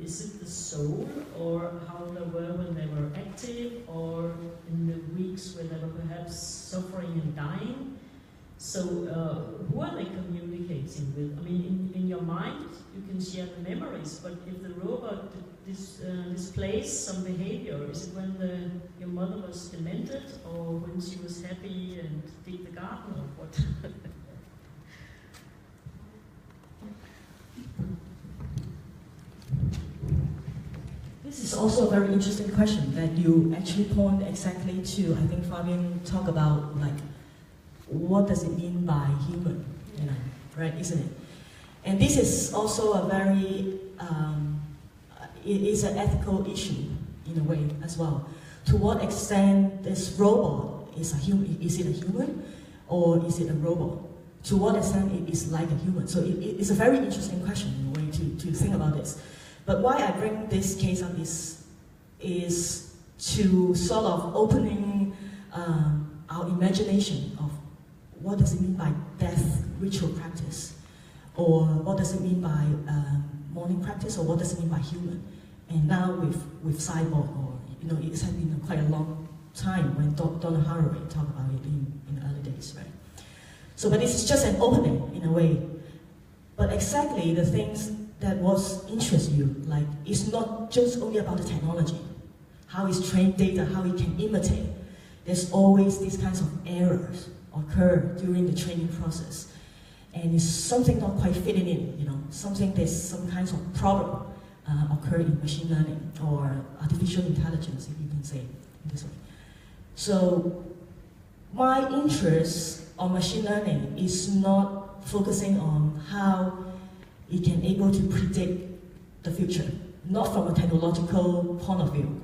S5: is it the soul, or how they were when they were active, or in the weeks where they were perhaps suffering and dying? So who are they communicating with? I mean, in your mind, you can share the memories, but if the robot displays some behavior, is it when your mother was demented, or when she was happy and did the garden, or what?
S6: This is also a very interesting question that you actually point exactly to. I think Fabian talked about, like, what does it mean by human, right, isn't it? And this is also a very, it is an ethical issue in a way as well. To what extent this robot is a human? Is it a human, or is it a robot? To what extent it is like a human? So it's a very interesting question in a way to think about this. But why I bring this case up is to sort of opening our imagination of what does it mean by death ritual practice, or what does it mean by mourning practice, or what does it mean by human? And now with cyborg, or it has been quite a long time when Donna Haraway talked about it in the early days, right? So, but this is just an opening in a way. But exactly the things that was interest you, like, it's not just only about the technology, how it's trained data, how it can imitate. There's always these kinds of errors occur during the training process, and it's something not quite fitting in. There's some kinds of problem occur in machine learning or artificial intelligence, if you can say it this way. So my interest on machine learning is not focusing on how it can able to predict the future, not from a technological point of view,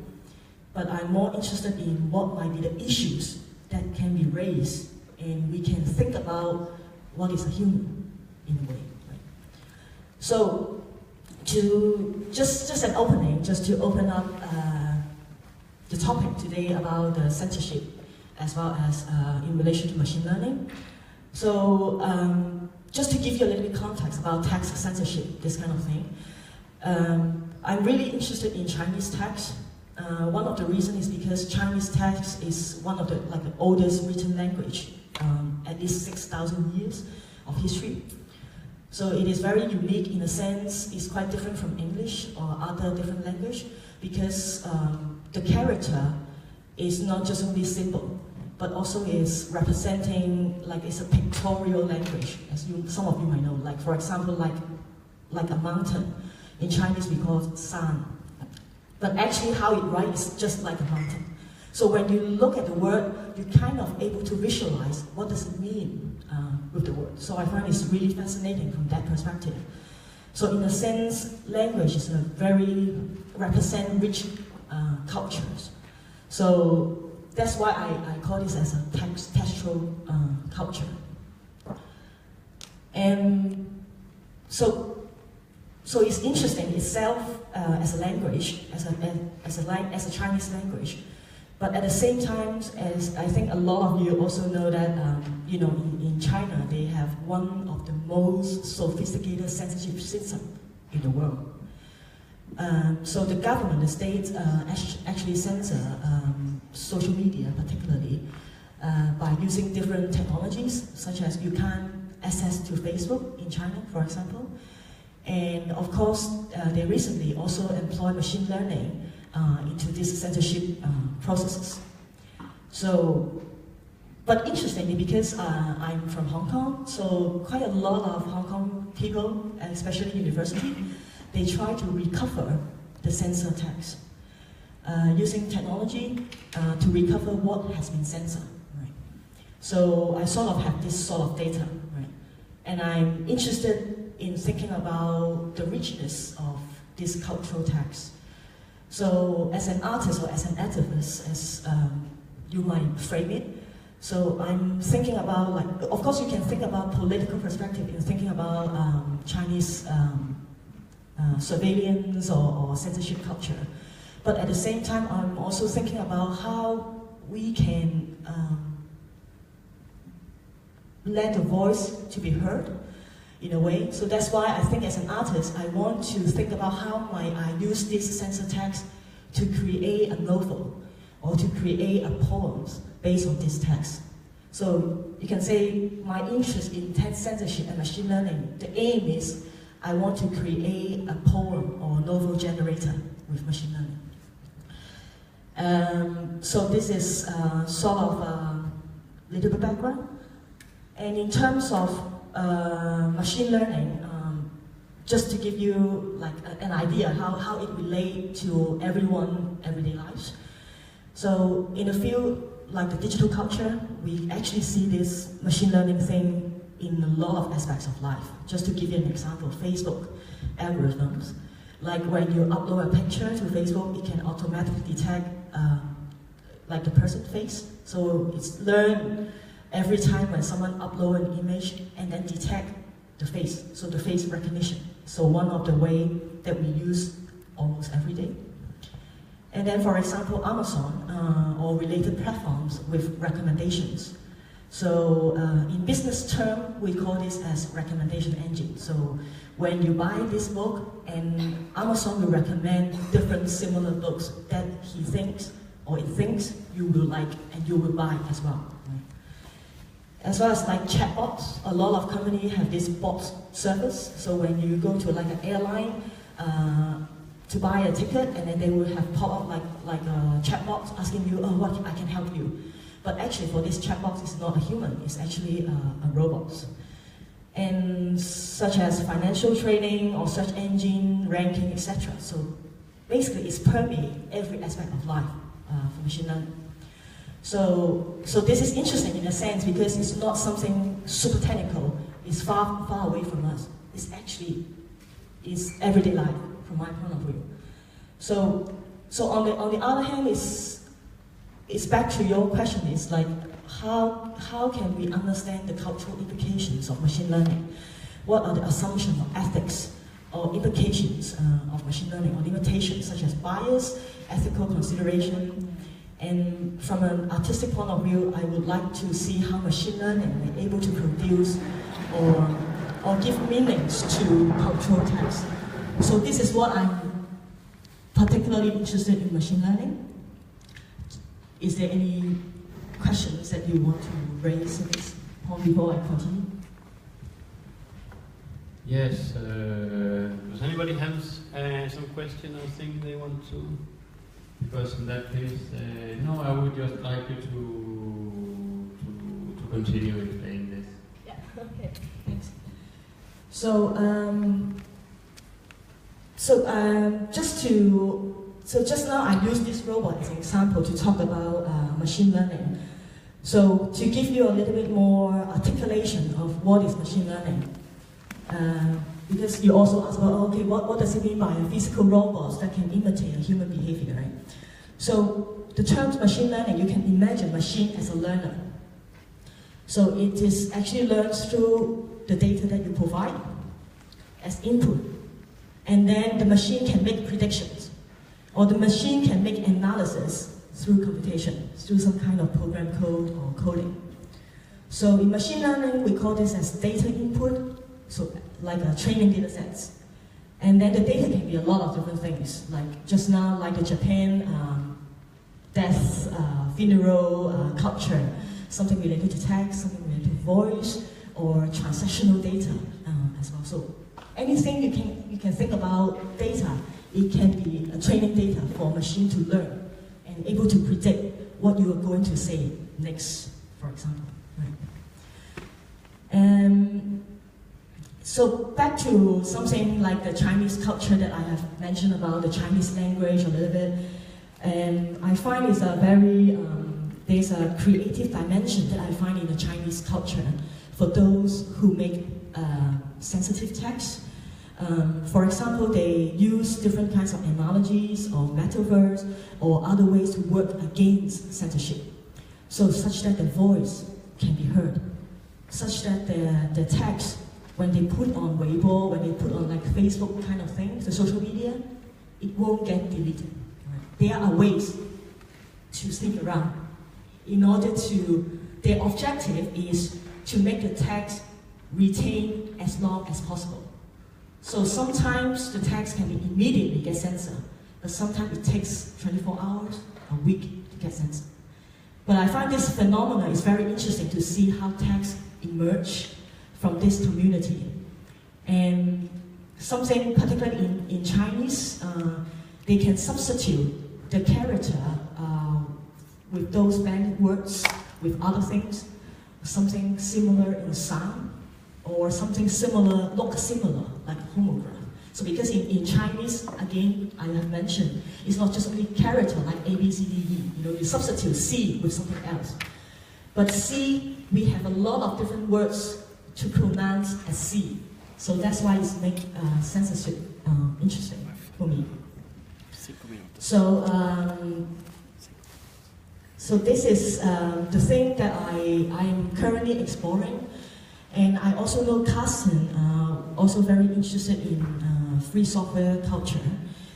S6: but I'm more interested in what might be the issues that can be raised, and we can think about what is a human in a way. Right? So, just an opening, just to open up the topic today about the censorship, as well as in relation to machine learning. So, just to give you a little bit context about text censorship, this kind of thing. I'm really interested in Chinese text. One of the reasons is because Chinese text is one of the oldest written language, at least 6,000 years of history. So it is very unique in a sense. It's quite different from English or other different language, because the character is not just only symbol, but also is representing, like, it's a pictorial language, as some of you might know. Like, for example, like a mountain. In Chinese we call it san. But actually how it writes is just like a mountain. So when you look at the word, you're kind of able to visualize what does it mean with the word. So I find it's really fascinating from that perspective. So in a sense, language is a very represent rich cultures. So that's why I call this as a textual culture. And so it's interesting itself as a language, as a Chinese language. But at the same time, as I think a lot of you also know that, in China, they have one of the most sophisticated censorship systems in the world. So the government, the state, actually censor social media, particularly, by using different technologies, such as you can't access to Facebook in China, for example. And of course, they recently also employed machine learning into these censorship processes. So, but interestingly, because I'm from Hong Kong, so quite a lot of Hong Kong people, and especially university, they try to recover the censored text using technology to recover what has been censored. Right? So I sort of have this sort of data, right? And I'm interested in thinking about the richness of this cultural text. So as an artist or as an activist, as you might frame it, so I'm thinking about, like, of course you can think about political perspective in thinking about Chinese surveillance or censorship culture. But at the same time, I'm also thinking about how we can let the voice to be heard in a way. So that's why I think as an artist, I want to think about how might I use this censor text to create a novel or to create a poem based on this text. So you can say my interest in text censorship and machine learning, the aim is I want to create a poem or novel generator with machine learning. So this is sort of a little bit background. And in terms of machine learning, just to give you like an idea how it relates to everyone's everyday lives. So in a field like the digital culture, we actually see this machine learning thing in a lot of aspects of life. Just to give you an example, Facebook algorithms. Like when you upload a picture to Facebook, it can automatically detect like the person's face. So it's learned every time when someone uploads an image and then detect the face, so the face recognition. So one of the way that we use almost every day. And then for example, Amazon or related platforms with recommendations. So in business term, we call this as recommendation engine. So when you buy this book and Amazon will recommend different similar books that he thinks or it thinks you will like and you will buy as well. As well as like chatbots, a lot of companies have this bot service. So when you go to like an airline to buy a ticket, and then they will have pop up like a chatbot asking you, oh, what I can help you. But actually, for this chatbot, it's not a human; it's actually a robot. And such as financial trading or search engine ranking, etc. So basically, it's permeating every aspect of life for machine learning. So this is interesting in a sense because it's not something super technical. It's far away from us. It's actually everyday life from my point of view. So on the other hand, it's back to your question. It's like how can we understand the cultural implications of machine learning? What are the assumptions of ethics or implications of machine learning or limitations such as bias, ethical consideration? And from an artistic point of view, I would like to see how machine learning is able to produce or give meanings to cultural text. So this is what I'm particularly interested in machine learning. Is there any questions that you want to raise in this point before I continue?
S2: Yes, does anybody have some question or thing they want to? Because in that case, no, I would just like you to continue explaining this.
S6: Yeah, okay, thanks. So just now I used this robot as an example to talk about machine learning. So to give you a little bit more articulation of what is machine learning, because you also asked about, okay, what does it mean by a physical robot that can imitate a human behavior, right? So the term machine learning, you can imagine machine as a learner. So it is actually learns through the data that you provide as input. And then the machine can make predictions, or the machine can make analysis through computation, through some kind of program code or coding. So in machine learning, we call this as data input, so like a training data sets. And then the data can be a lot of different things, like just now, like the Japan death, funeral culture, something related to text, something related to voice, or transactional data as well. So anything you can think about data, it can be a training data for a machine to learn and able to predict what you are going to say next, for example. Right? So back to something like the Chinese culture that I have mentioned about, the Chinese language a little bit. I find it's a very, there's a creative dimension that I find in the Chinese culture for those who make sensitive text. For example, they use different kinds of analogies or metaphors or other ways to work against censorship. So such that the voice can be heard, such that the text, when they put on Weibo, when they put on like Facebook kind of things, the social media, it won't get deleted. Right? There are ways to stick around in order to, their objective is to make the text retain as long as possible. So sometimes the text can be immediately get censored, but sometimes it takes 24 hours, a week to get censored. But I find this phenomenon is very interesting to see how text emerge from this community. And something particularly in Chinese, they can substitute the character with those banned words with other things, something similar in sound, or something similar, look similar, like homograph. So because in Chinese, again, I have mentioned, it's not just only character like A, B, C, D, E. You know, you substitute C with something else. But C, we have a lot of different words to pronounce as C. So that's why it's make censorship interesting for me. So, so this is the thing that I'm currently exploring. And I also know Carsten, also very interested in free software culture.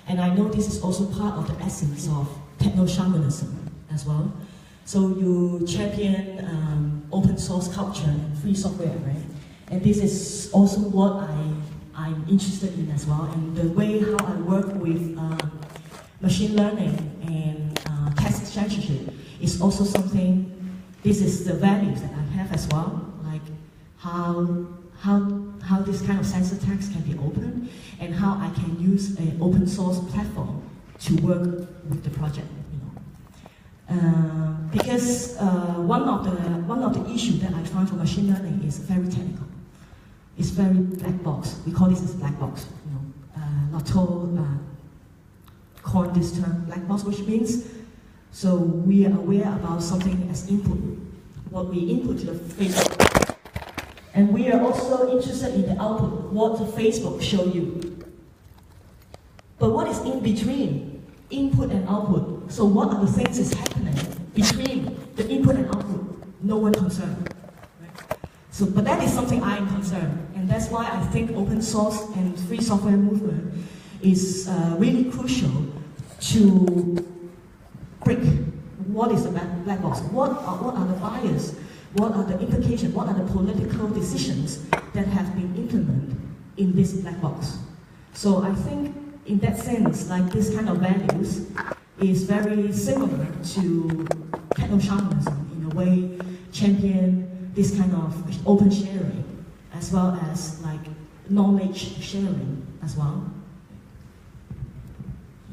S6: And I know this is also part of the essence of techno-shamanism as well. So you champion open source culture and free software, right? And this is also what I'm interested in as well. And the way how I work with machine learning and text censorship is also something, this is the values that I have as well. Like how this kind of censored text can be open, and how I can use an open source platform to work with the project. You know, because one of the issues that I find for machine learning is very technical. It's very black box. We call this as black box. You know, Lotto coined this term black box, which means so we are aware about something as input, what we input to the Facebook. And we are also interested in the output, what the Facebook show you. But what is in between input and output? So what are the things that's happening between the input and output? No one concerned. Right? So, but that is something I am concerned. And that's why I think open source and free software movement is really crucial to break what is the black box, what are the bias, what are the implications, what are the political decisions that have been implemented in this black box. So I think in that sense, like this kind of values is very similar to techno-shamanism, in a way champion this kind of open sharing as well as like knowledge sharing as well.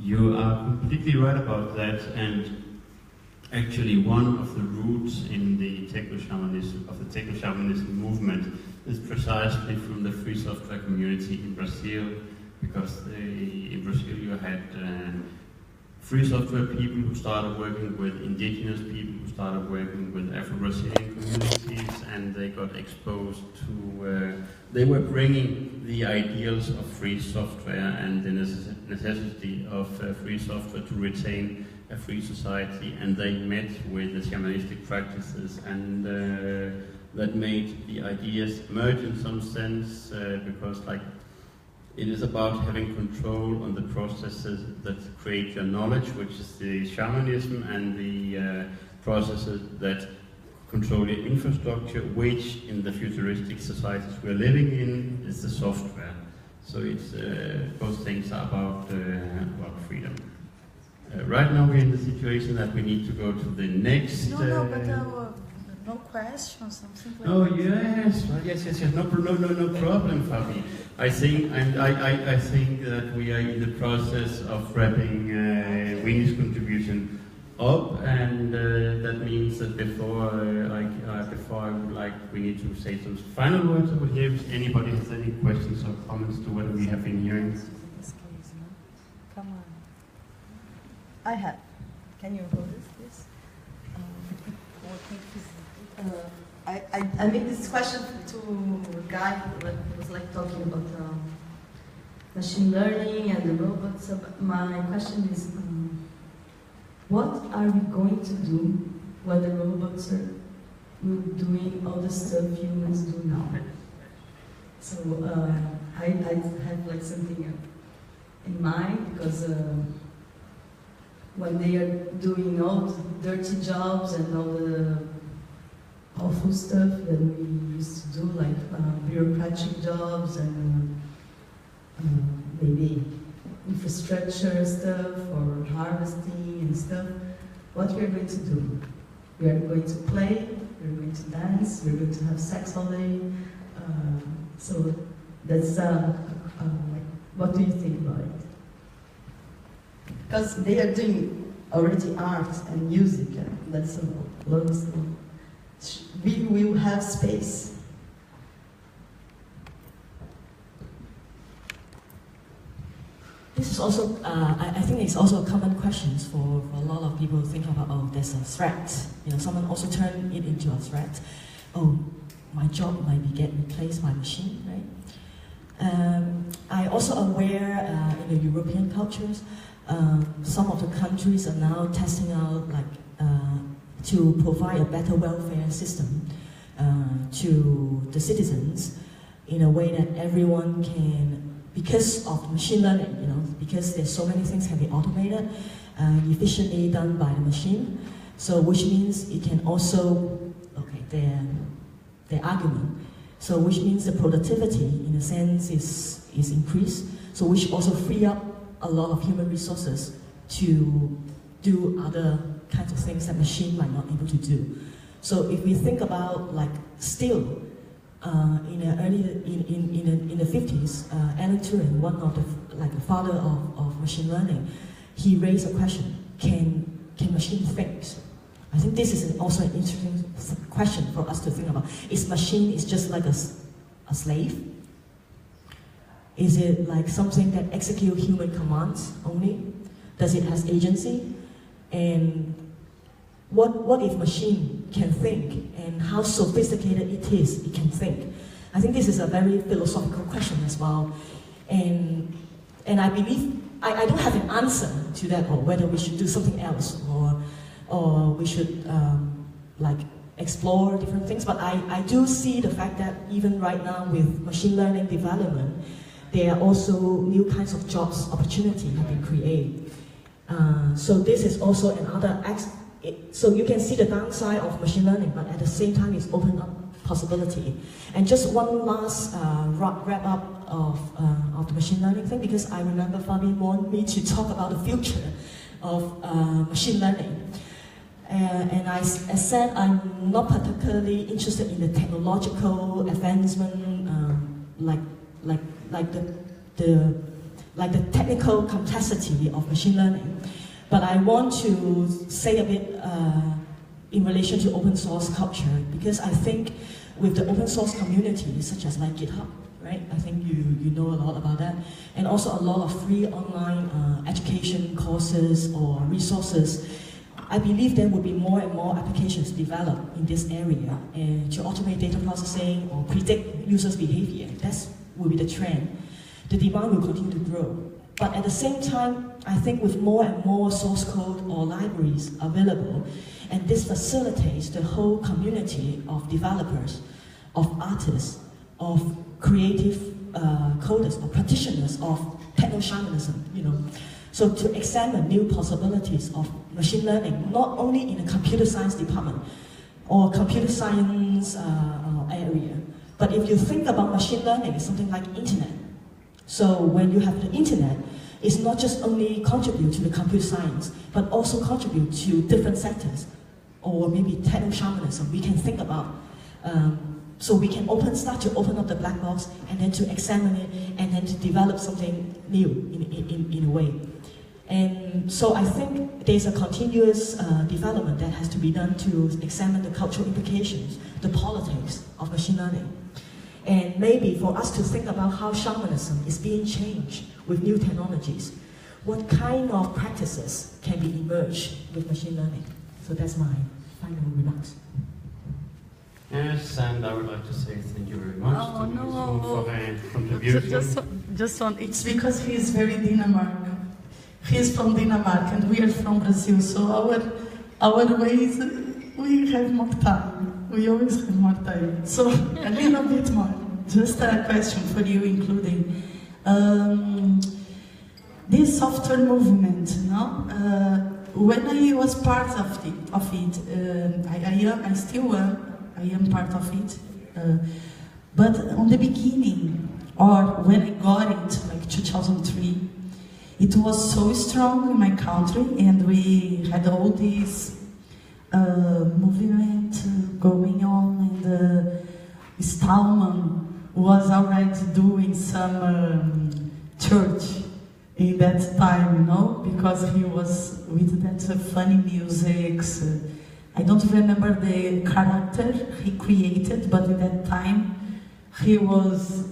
S2: You are completely right about that, and actually, one of the roots in the techno-shamanism movement is precisely from the free software community in Brazil, because in Brazil you had free software people who started working with indigenous people, who started working with Afro-Brazilian communities, and they got exposed to, they were bringing the ideals of free software and the necessity of free software to retain a free society, and they met with the shamanistic practices, and that made the ideas merge in some sense, because like it is about having control on the processes that create your knowledge, which is the shamanism, and the processes that control your infrastructure, which in the futuristic societies we're living in is the software. So it's both things are about freedom. Right now we're in the situation that we need to go to the next...
S1: No questions, something like
S2: oh,
S1: that.
S2: yes, no problem, Fabi. I think that we are in the process of wrapping Winnie's contribution up, and that means that before I would like, we need to say some final words over here. If anybody has any questions or comments to what we have been hearing.
S1: Come on. I have. Can you hold this, please? I I made this question to a guy who was like talking about machine learning and the robots. So my question is, what are we going to do when the robots are doing all the stuff humans do now? So I have like something in mind, because when they are doing all the dirty jobs and all the awful stuff that we used to do, like bureaucratic jobs and maybe infrastructure stuff or harvesting and stuff, what we are going to do? We are going to play, we're going to dance, we're going to have sex all day. So that's like, what do you think about it? Because they are doing already art and music, and that's a lot of stuff. We will have space.
S6: This is also, I think it's also a common question for a lot of people thinking about, oh, there's a threat. You know, someone also turned it into a threat. Oh, my job might be getting replaced by machine, right? I also aware in the European cultures, some of the countries are now testing out to provide a better welfare system to the citizens in a way that everyone can, because of machine learning, you know, because there's so many things can be automated and efficiently done by the machine. So which means it can also, okay, their argument. So which means the productivity in a sense is increased. So which also free up a lot of human resources to do other kinds of things that machine might not be able to do. So if we think about like still in the 50s, Alan Turing, one of the father of machine learning, he raised a question: Can machine think? I think this is also an interesting question for us to think about. Is machine just like a slave? Is it like something that executes human commands only? Does it have agency? And what if machine can think, and how sophisticated it can think? I think this is a very philosophical question as well. And I believe, I don't have an answer to that, or whether we should do something else, or we should like explore different things. But I do see the fact that even right now with machine learning development, there are also new kinds of jobs opportunity have been created. So this is also another so you can see the downside of machine learning, but at the same time it's opened up possibility. And just one last wrap up of the machine learning thing, because I remember Fabian wanted me to talk about the future of machine learning. And I said I'm not particularly interested in the technological advancement, like the technical complexity of machine learning. But I want to say a bit in relation to open source culture, because I think with the open source community, such as like GitHub, right? I think you know a lot about that, and also a lot of free online education courses or resources. I believe there will be more and more applications developed in this area, and to automate data processing or predict users' behavior. That will be the trend. The demand will continue to grow. But at the same time, I think with more and more source code or libraries available, and this facilitates the whole community of developers, of artists, of creative coders, or practitioners of technoshamanism, you know. So to examine new possibilities of machine learning, not only in the computer science department or computer science area, but if you think about machine learning, it's something like internet. So when you have the internet, it's not just only contribute to the computer science, but also contribute to different sectors, or maybe techno-shamanism we can think about. So we can start to open up the black box, and then to examine it, and then to develop something new in a way. And so I think there's a continuous development that has to be done to examine the cultural implications, the politics of machine learning. And maybe for us to think about how shamanism is being changed with new technologies. What kind of practices can be emerged with machine learning? So that's my final remarks.
S2: Yes, and I would like to say thank you very much
S1: Oh,
S2: to
S1: no.
S2: Louise for her contribution.
S1: Just one. It's because he is very Denmark. He is from Denmark and we are from Brazil, so our ways, we have more time. We always have more time. So a little bit more. Just a question for you, including this software movement. When I was part of it, I am part of it. But on the beginning, or when I got it, like 2003, it was so strong in my country, and we had all this movement going on, and Stallman was already doing some church in that time, because he was with that funny music. I don't remember the character he created, but at that time he was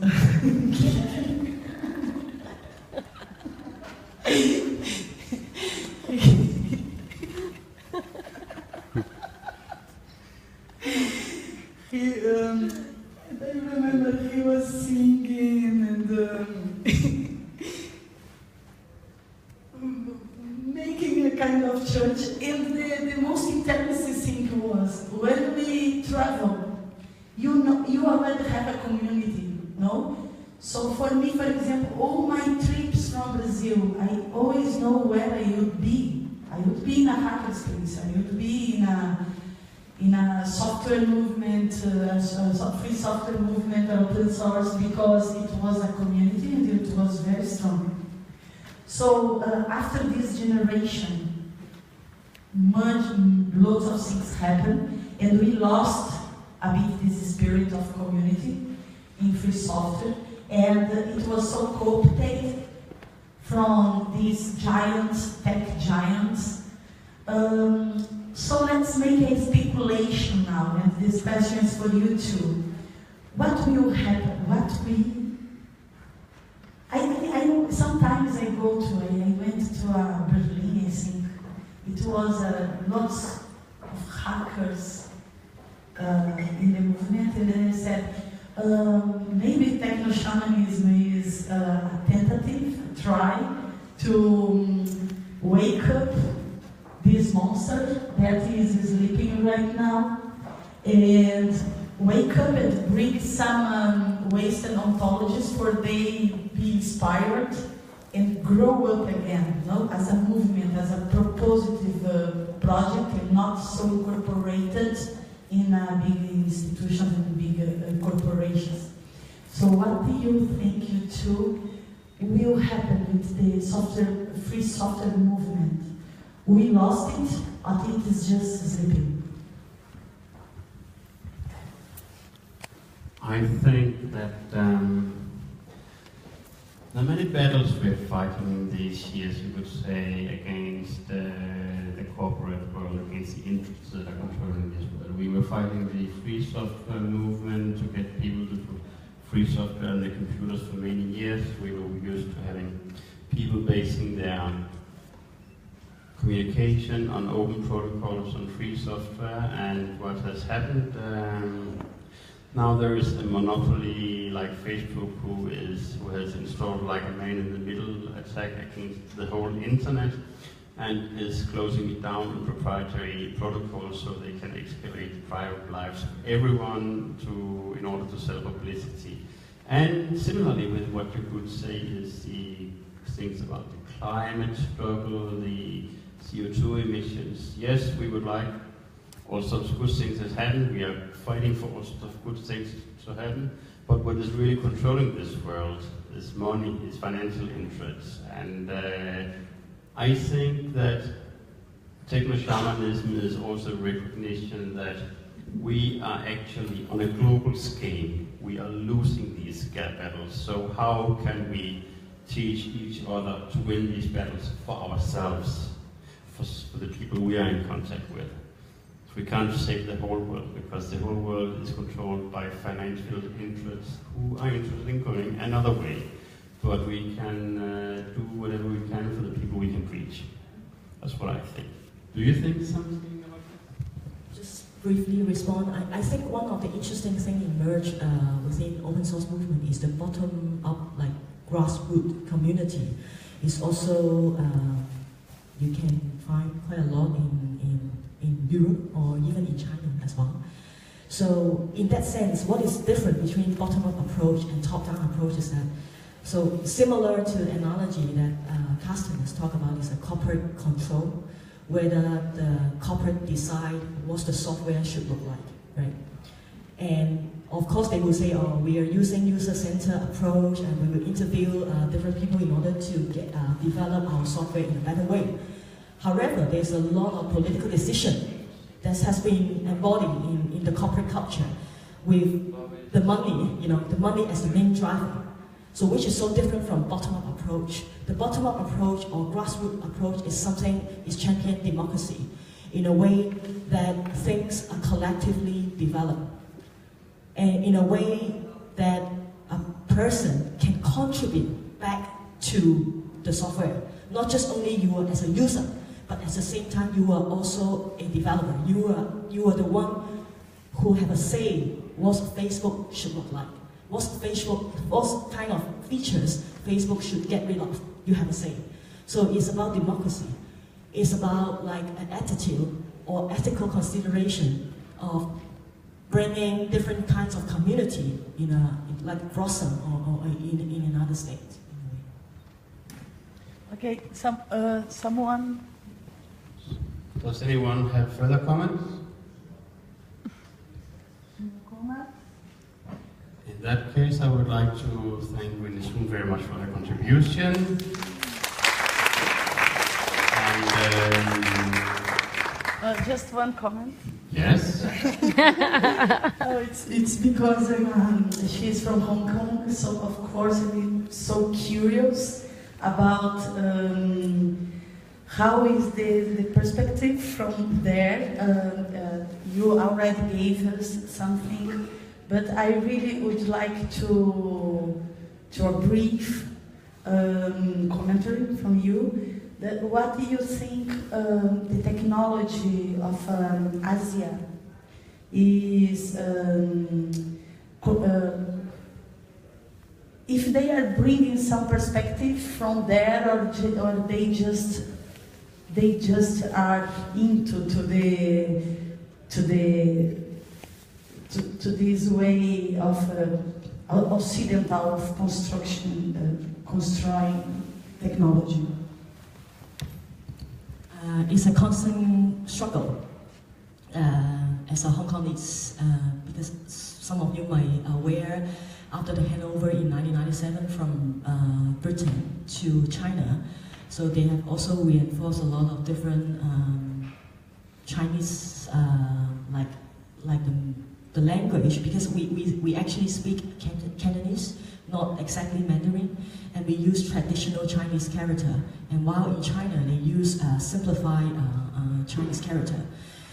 S1: I remember he was singing and making a kind of church. And the most interesting thing was when we travel, you already have a community, no? So for me, for example, all my trips from Brazil, I always know where I would be. I would be in a hackerspace, I would be in a software movement, a free software movement, open source, because it was a community and it was very strong. So after this generation, lots of things happened, and we lost a bit this spirit of community in free software, and it was so co-opted from these giants, tech giants. So let's make a speculation now, and this question is for you too. What will happen? Sometimes I went to Berlin, I think. It was lots of hackers in the movement, and then I said, maybe technoshamanism is a tentative, a try to wake up this monster that is sleeping right now, and wake up and bring some Western ontologies for they be inspired and grow up again, as a movement, as a propositive project, and not so incorporated in big institutions and big corporations. So what do you think, you two, will happen with the free software movement? We lost it, I think it's just sleeping.
S2: I think that the many battles we're fighting these years, you could say, against the corporate world, against the interests that are controlling this world. We were fighting the free software movement to get people to put free software on the computers for many years. We were used to having people basing their communication on open protocols on free software, and what has happened, now there is a monopoly like Facebook who has installed like a man in the middle attack against the whole internet and is closing it down in proprietary protocols so they can excavate the private lives of everyone in order to sell publicity. And similarly with what you could say is the things about the climate struggle, the CO2 emissions. Yes, we would like all sorts of good things that happen. We are fighting for all sorts of good things to happen. But what is really controlling this world is money, is financial interests. And I think that techno-shamanism is also recognition that we are actually, on a global scale, we are losing these battles. So how can we teach each other to win these battles for ourselves, for the people we are in contact with? We can't save the whole world, because the whole world is controlled by financial interests who are interested in going another way. But we can do whatever we can for the people we can reach. That's what I think. Do you think something about that?
S6: Just briefly respond. I think one of the interesting things emerged within open source movement is the bottom-up, like grassroots community. It's also you can find quite a lot in Europe or even in China as well. So in that sense, what is different between bottom-up approach and top-down approach is that, so similar to the analogy that Carsten has talked about is a corporate control, whether the corporate decide what the software should look like, right? And of course they will say, oh, we are using user-centered approach and we will interview different people in order to develop our software in a better way. However, there's a lot of political decision that has been embodied in the corporate culture with the money, the money as the main driver. So which is so different from bottom-up approach. The bottom-up approach or grassroots approach is champion democracy in a way that things are collectively developed. And in a way that a person can contribute back to the software. Not just only you as a user, but at the same time you are also a developer. You are the one who have a say what Facebook should look like. What kind of features Facebook should get rid of, you have a say. So it's about democracy. It's about like an attitude or ethical consideration of bringing different kinds of community like Blossom or in another state.
S1: Okay, someone?
S2: Does anyone have further comments? In that case, I would like to thank Winnie Soon very much for her contribution. And
S1: just one comment.
S2: Yes.
S1: It's because she's from Hong Kong, so of course I'm so curious about how is the perspective from there. You already gave us something. But I really would like to a brief commentary from you. What do you think the technology of Asia is? If they are bringing some perspective from there, or they just are into to this way of occidental of constructing technology.
S6: It's a constant struggle as a Hong Kongese, because some of you might be aware, after the handover in 1997 from Britain to China, so they have also reinforced a lot of different Chinese, like the language, because we actually speak Cantonese, not exactly Mandarin, and we use traditional Chinese character. And while in China, they use simplified Chinese character.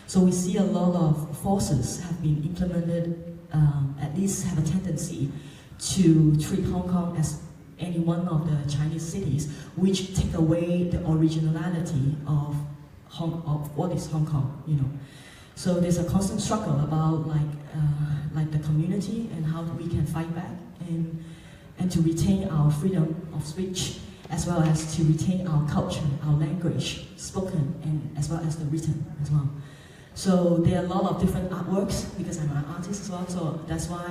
S6: So we see a lot of forces have been implemented, at least have a tendency to treat Hong Kong as any one of the Chinese cities, which take away the originality of what is Hong Kong, So there's a constant struggle about like the community and how we can fight back and to retain our freedom of speech, as well as to retain our culture, our language, spoken, and as well as the written as well. So there are a lot of different artworks, because I'm an artist as well, so that's why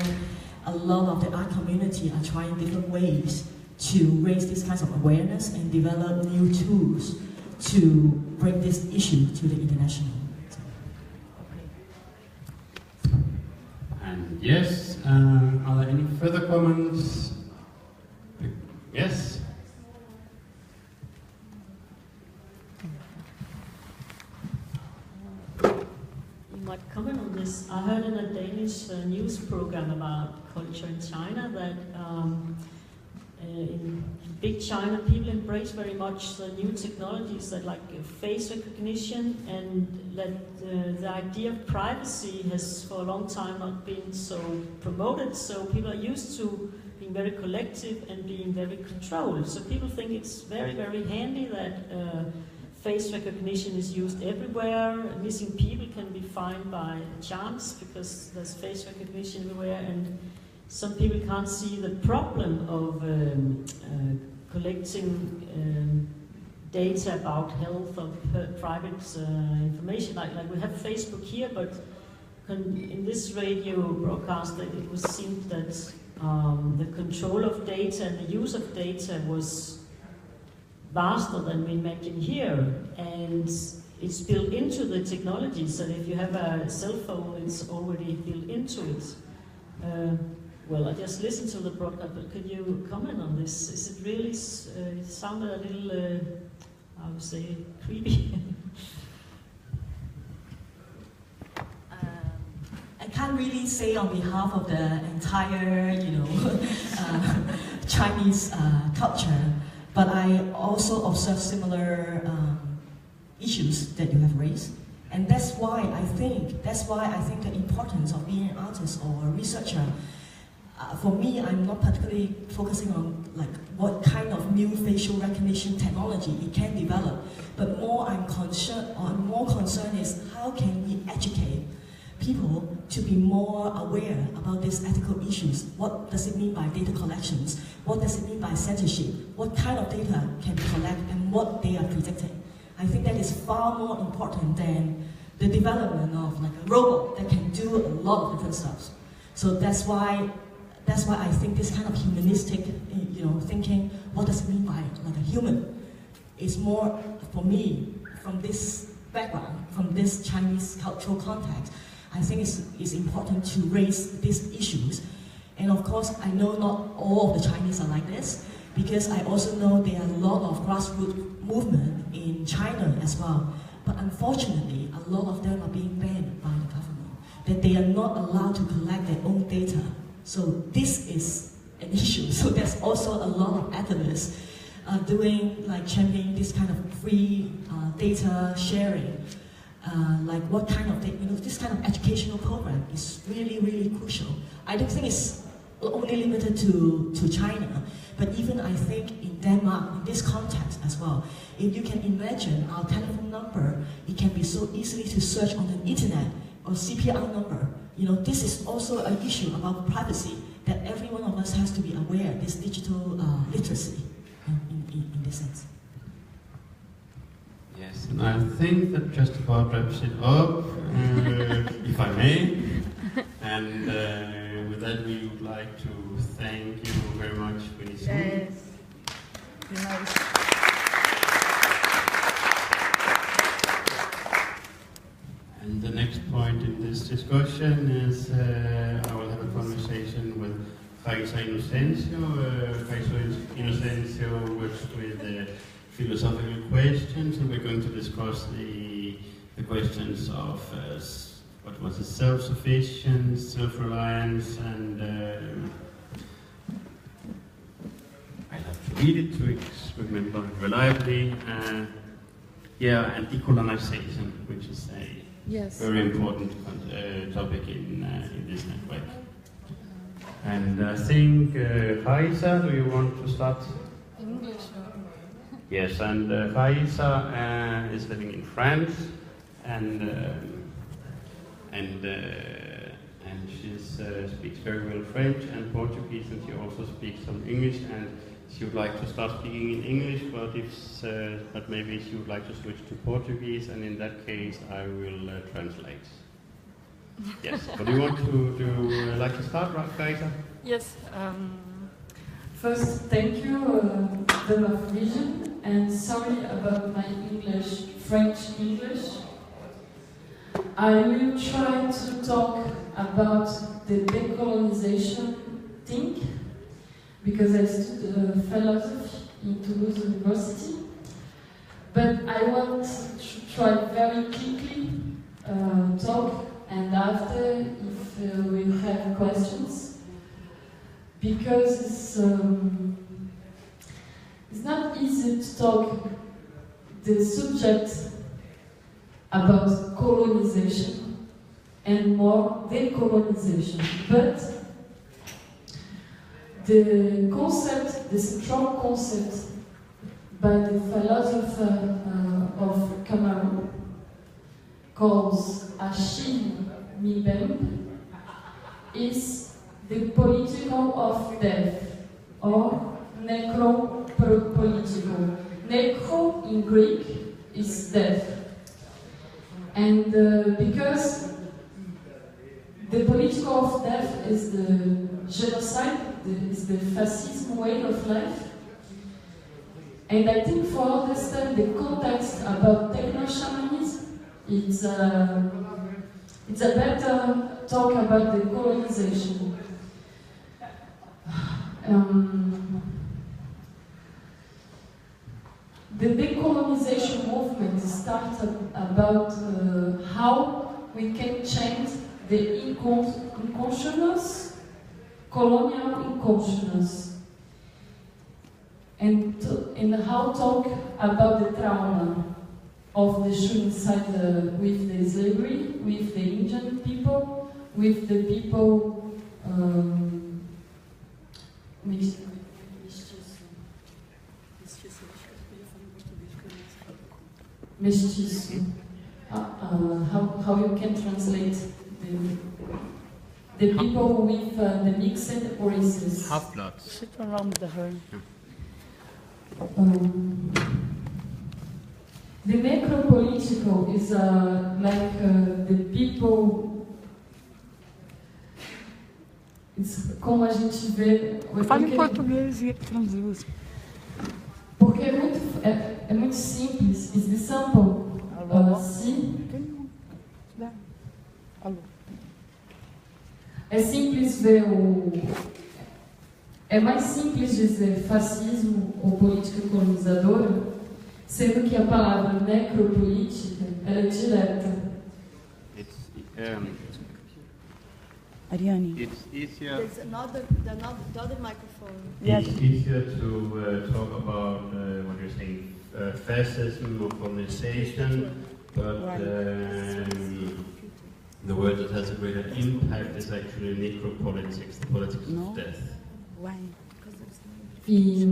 S6: a lot of the art community are trying different ways to raise these kinds of awareness and develop new tools to bring this issue to the international.
S2: And yes, are there any further comments? Yes?
S5: You might comment on this. I heard in a Danish news program about culture in China that in big China, people embrace very much the new technologies that like face recognition, and that the idea of privacy has for a long time not been so promoted. So people are used to being very collective and being very controlled. So people think it's very, very handy that face recognition is used everywhere. Missing people can be found by chance because there's face recognition everywhere, and some people can't see the problem of collecting data about health or private information. Like we have Facebook here, but in this radio broadcast, it was seen that the control of data and the use of data was vaster than we imagine here, and it's built into the technology, so if you have a cell phone, it's already built into it. Well, I just listened to the broadcast, but could you comment on this? Is it really, it sounded a little, I would say, creepy.
S6: I can't really say on behalf of the entire, Chinese culture, but I also observe similar issues that you have raised, and that's why I think the importance of being an artist or a researcher. For me, I'm not particularly focusing on what kind of new facial recognition technology it can develop, but more concerned is how can we educate people to be more aware about these ethical issues. What does it mean by data collections? What does it mean by censorship? What kind of data can be collected and what they are predicting? I think that is far more important than the development of a robot that can do a lot of different stuff. So that's why I think this kind of humanistic, thinking, what does it mean by a human, is more, for me, from this background, from this Chinese cultural context. I think it's important to raise these issues. And of course, I know not all of the Chinese are like this, because I also know there are a lot of grassroots movement in China as well. But unfortunately, a lot of them are being banned by the government, that they are not allowed to collect their own data. So this is an issue. So there's also a lot of activists championing this kind of free data sharing. What kind of this kind of educational program is really, really crucial. I don't think it's only limited to China, but even I think in Denmark, in this context as well. If you can imagine our telephone number, it can be so easily to search on the internet, or CPR number. This is also an issue about privacy that every one of us has to be aware. This digital literacy, in this sense.
S2: Yes, and I think that just about wraps it up, if I may. And with that, we would like to thank you very much, Winnie.
S1: Yes.
S2: And the next point in this discussion is I will have a conversation with Raisa Inocencio. Raisa Inocencio works with philosophical questions, and we're going to discuss the questions of what was it, self-sufficiency, self-reliance, and I'll have to read it to remember reliably. And decolonization, which is a very important topic in this network. And I think, Raisa, do you want to start?
S7: English.
S2: Yes, and Raisa is living in France, and she speaks very well French and Portuguese, and she also speaks some English, and she would like to start speaking in English, but maybe she would like to switch to Portuguese, and in that case I will translate. Yes, but do you want to like to start, Raisa?
S7: Yes. First, thank you, the vision, and sorry about my English, French English. I will try to talk about the decolonization thing, because I studied philosophy in Toulouse University. But I want to try very quickly talk, and after, if we have questions, because it's not easy to talk the subject about colonization and more decolonization, but the concept, the central concept by the philosopher of Cameroon calls Achille Mbembe is the political of death, or necropolitical. Necro in Greek is death. And because the political of death is the genocide, is the fascism way of life, and I think for understand the context about technoshamanism, it's a better talk about the colonization. The decolonization movement started about how we can change the unconscious, colonial unconsciousness, and how talk about the trauma of the suicide with the slavery, with the Indian people, with the people mestiço. How you can translate the people with the mixed races.
S2: Half-bloods.
S4: Sit around the her.
S7: The necropolitical is like the people. It's como a gente vê.
S4: Fala em português e traduz.
S7: Porque é muito simples. Is the sample? Sim.
S4: Alô.
S7: É simples ver o. É mais simples dizer fascismo ou política colonizadora, sendo que a palavra necropolítica é direta.
S4: Ariane.
S2: It's easier.
S4: There's another microphone.
S2: It's easier to talk about what you're saying, fascism or colonization, but the word that has a greater impact is actually necropolitics, the politics of death.
S4: Why?
S7: E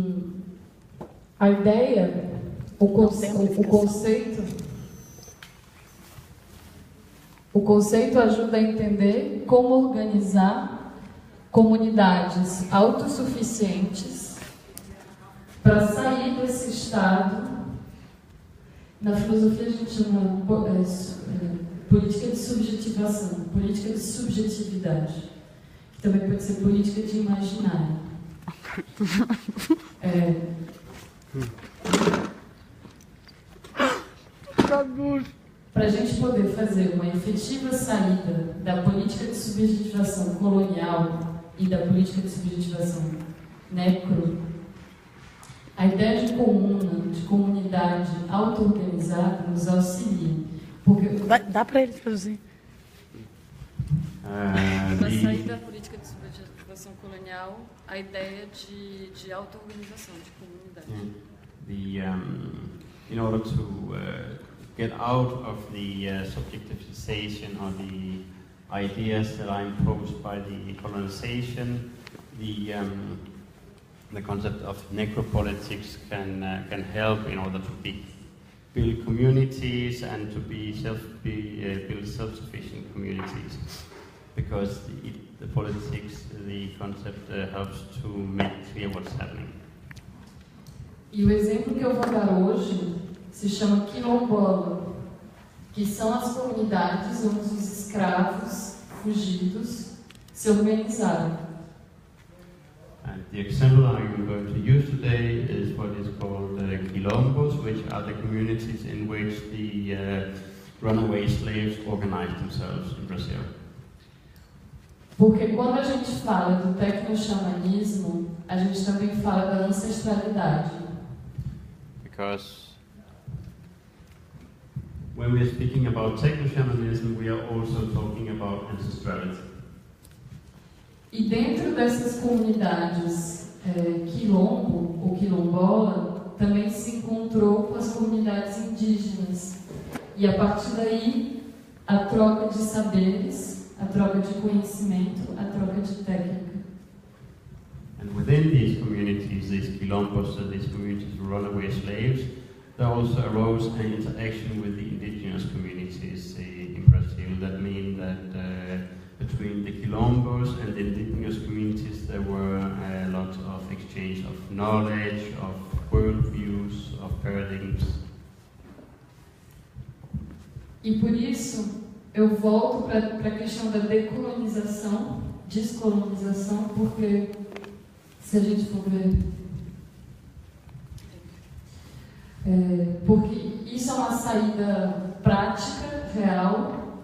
S7: a ideia, o conceito ajuda a entender como organizar comunidades autossuficientes para sair desse estado. Na filosofia a gente chama política de subjetivação, política de subjetividade, que também pode ser política de imaginário. Para a gente poder fazer uma efetiva saída da política de subjetivação colonial e da política de subjetivação necro, a ideia de comuna, de comunidade auto-organizada nos auxilia. Porque
S4: Dá para ele traduzir.
S7: para sair da política de subjetivação colonial, a ideia de auto-organização, de comunidade.
S2: In order to get out of the subjectivization or the ideas that are imposed by the colonization, the concept of necropolitics can help in order to build communities and to build self-sufficient communities, because the politics, the concept helps to make clear what's happening.
S7: E o exemplo que eu vou dar hoje se chama quilombola, que são as comunidades onde os escravos fugidos se organizaram.
S2: And the example I'm going to use today is what is called quilombos, which are the communities in which the runaway slaves organized themselves in Brazil.
S7: Porque quando a gente fala do technoshamanismo, a gente também fala da ancestralidade.
S2: Because when we are speaking about technoshamanism, we are also talking about ancestrality.
S7: E dentro dessas comunidades quilombo ou quilombola, também se encontrou com as comunidades indígenas. E a partir daí, a troca de saberes, a troca de conhecimento, a troca de técnica.
S2: And within these communities, these quilombos, these communities of runaway slaves, there also arose an interaction with the indigenous communities in Brazil. That means that between the quilombos and the indigenous communities there were a lot of exchange of knowledge, of worldviews, of paradigms.
S7: E por isso eu volto para a questão da decolonização, descolonização, porque se a gente for ver, porque isso é uma saída prática, real,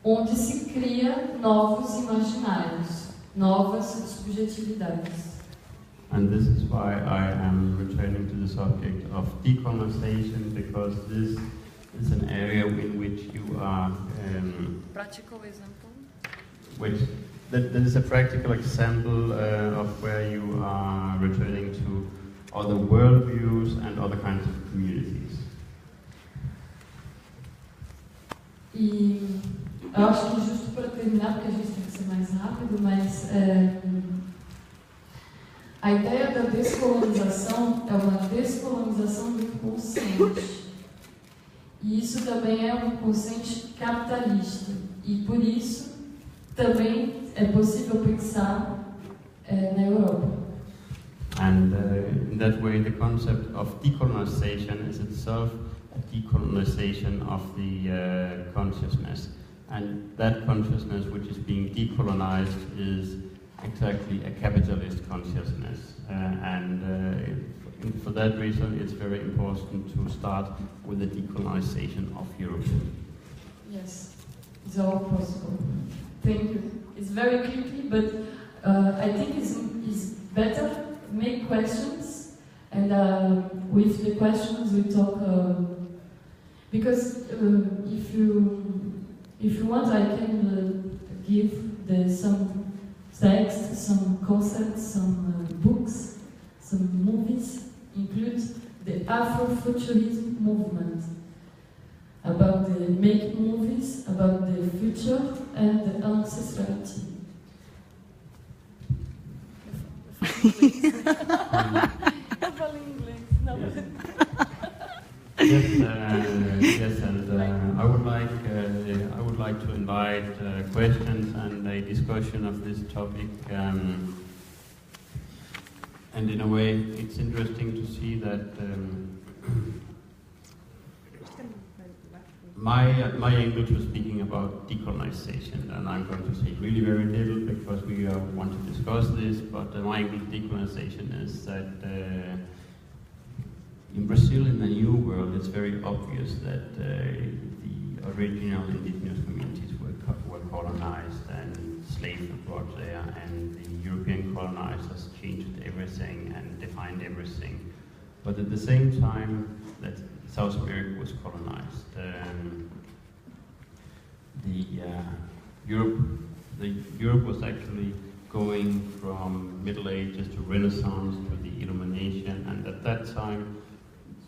S7: onde se cria novos imaginários, novas subjetividades.
S2: And this is why I am returning to the subject of decolonization, because this is an area in which you are
S7: Practical example.
S2: That is a practical example of where you are returning to other worldviews and other kinds of communities.
S7: E eu acho que justo para terminar, porque a gente tem que ser mais rápido, mas a ideia da descolonização é uma descolonização do inconsciente. E isso também é um inconsciente capitalista. E por isso também é possível pensar na Europa.
S2: And in that way, the concept of decolonization is itself a decolonization of the consciousness. And that consciousness which is being decolonized is exactly a capitalist consciousness. For that reason, it's very important to start with the decolonization of Europe.
S7: Yes, it's all possible. Thank you. It's very quickly, but I think it's better make questions, and with the questions we talk. Because if you want, I can give some text, some concepts, some books, some movies. Includes the Afrofuturism movement, about the making movies, about the future and the ancestrality.
S2: Yes, and I would like to invite questions and a discussion of this topic. And in a way, it's interesting to see that my English was speaking about decolonization, and I'm going to say really very little because we want to discuss this, but my English decolonization is that in Brazil, in the New World, it's very obvious that the original indigenous communities were colonized and slaves were brought there, and the European colonizers changed everything and defined everything. But at the same time that South America was colonized, Europe was actually going from Middle Ages to Renaissance to the Illumination, and at that time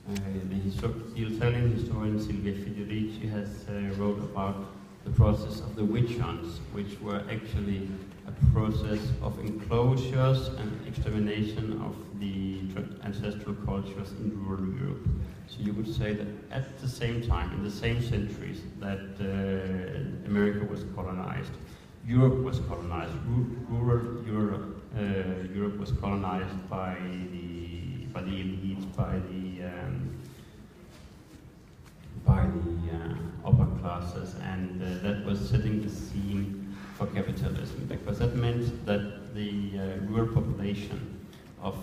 S2: the Italian historian Silvia Federici has wrote about the process of the witch hunts, which were actually a process of enclosures and extermination of the ancestral cultures in rural Europe. So you would say that at the same time, in the same centuries that America was colonized, Europe was colonized. Rural Europe was colonized by the elites, by the upper classes, and that was setting the scene for capitalism, because that meant that the rural population of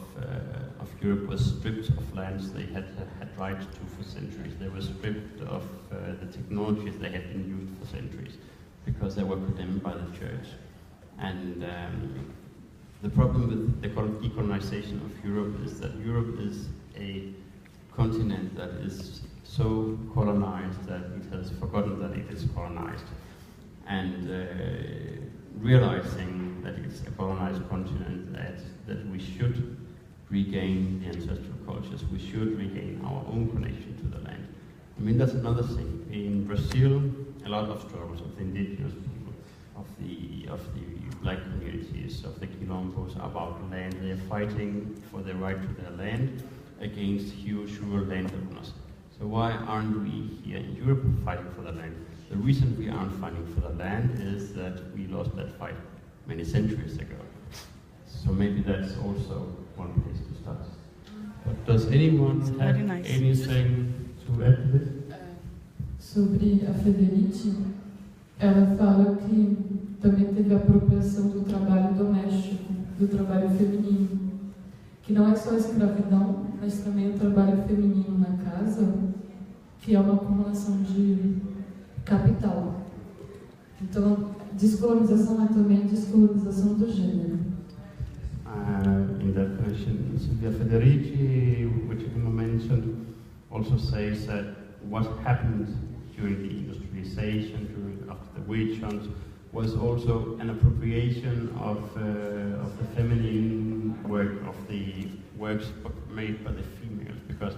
S2: Europe was stripped of lands they had right to for centuries. They were stripped of the technologies they had been used for centuries, because they were condemned by the church. And the problem with the decolonization of Europe is that Europe is a continent that is so colonized that it has forgotten that it is colonized. And realizing that it's a colonized continent, that we should regain the ancestral cultures, we should regain our own connection to the land. I mean, that's another thing. In Brazil, a lot of struggles of the indigenous people, of the black communities, of the quilombos about land. They are fighting for their right to their land, against huge rural landowners. So why aren't we here in Europe fighting for the land? The reason we aren't fighting for the land is that we lost that fight many centuries ago. So maybe that's also one place to start. But does anyone have anything to add to this?
S7: Sobre a Federici, ela fala que também teve a apropriação do trabalho doméstico, do trabalho feminino, que não é só a escravidão, mas também o trabalho feminino na casa, que é uma acumulação de capital. Então, descolonização é também descolonização do gênero.
S2: In that question, Silvia Federici, which you mentioned, also says that what happened during the industrialization, after the witch hunts, was also an appropriation of the feminine work, of the works made by the females, because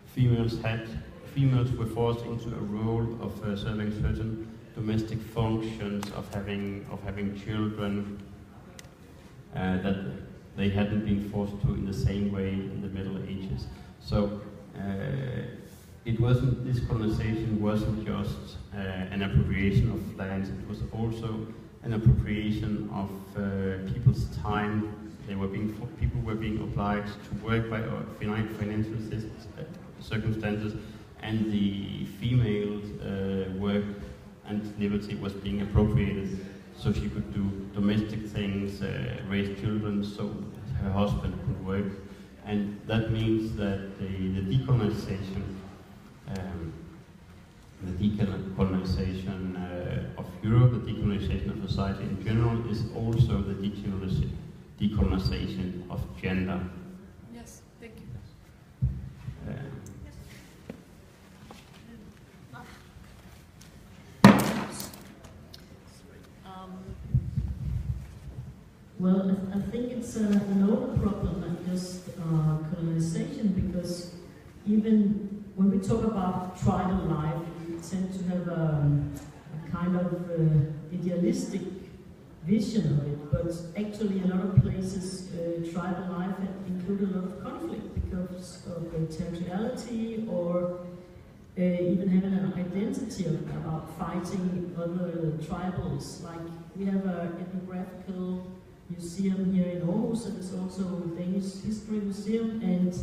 S2: females were forced into a role of serving certain domestic functions, of having children that they hadn't been forced to in the same way in the Middle Ages. So this colonization wasn't just an appropriation of lands, it was also an appropriation of people's time. People were being obliged to work by financial circumstances, and the female's work and liberty was being appropriated, so she could do domestic things, raise children, so her husband could work. And that means that the decolonization of Europe, the decolonization of society in general, is also the decolonization of gender.
S7: Yes, thank you.
S5: Well, I think it's an older problem than just colonization, because even when we talk about tribal life, we tend to have a kind of idealistic vision of it, but actually a lot of places tribal life include a lot of conflict because of territoriality, or even having an identity about fighting other tribals. Like we have an ethnographical museum here in Aarhus, and it's also a Danish history museum, and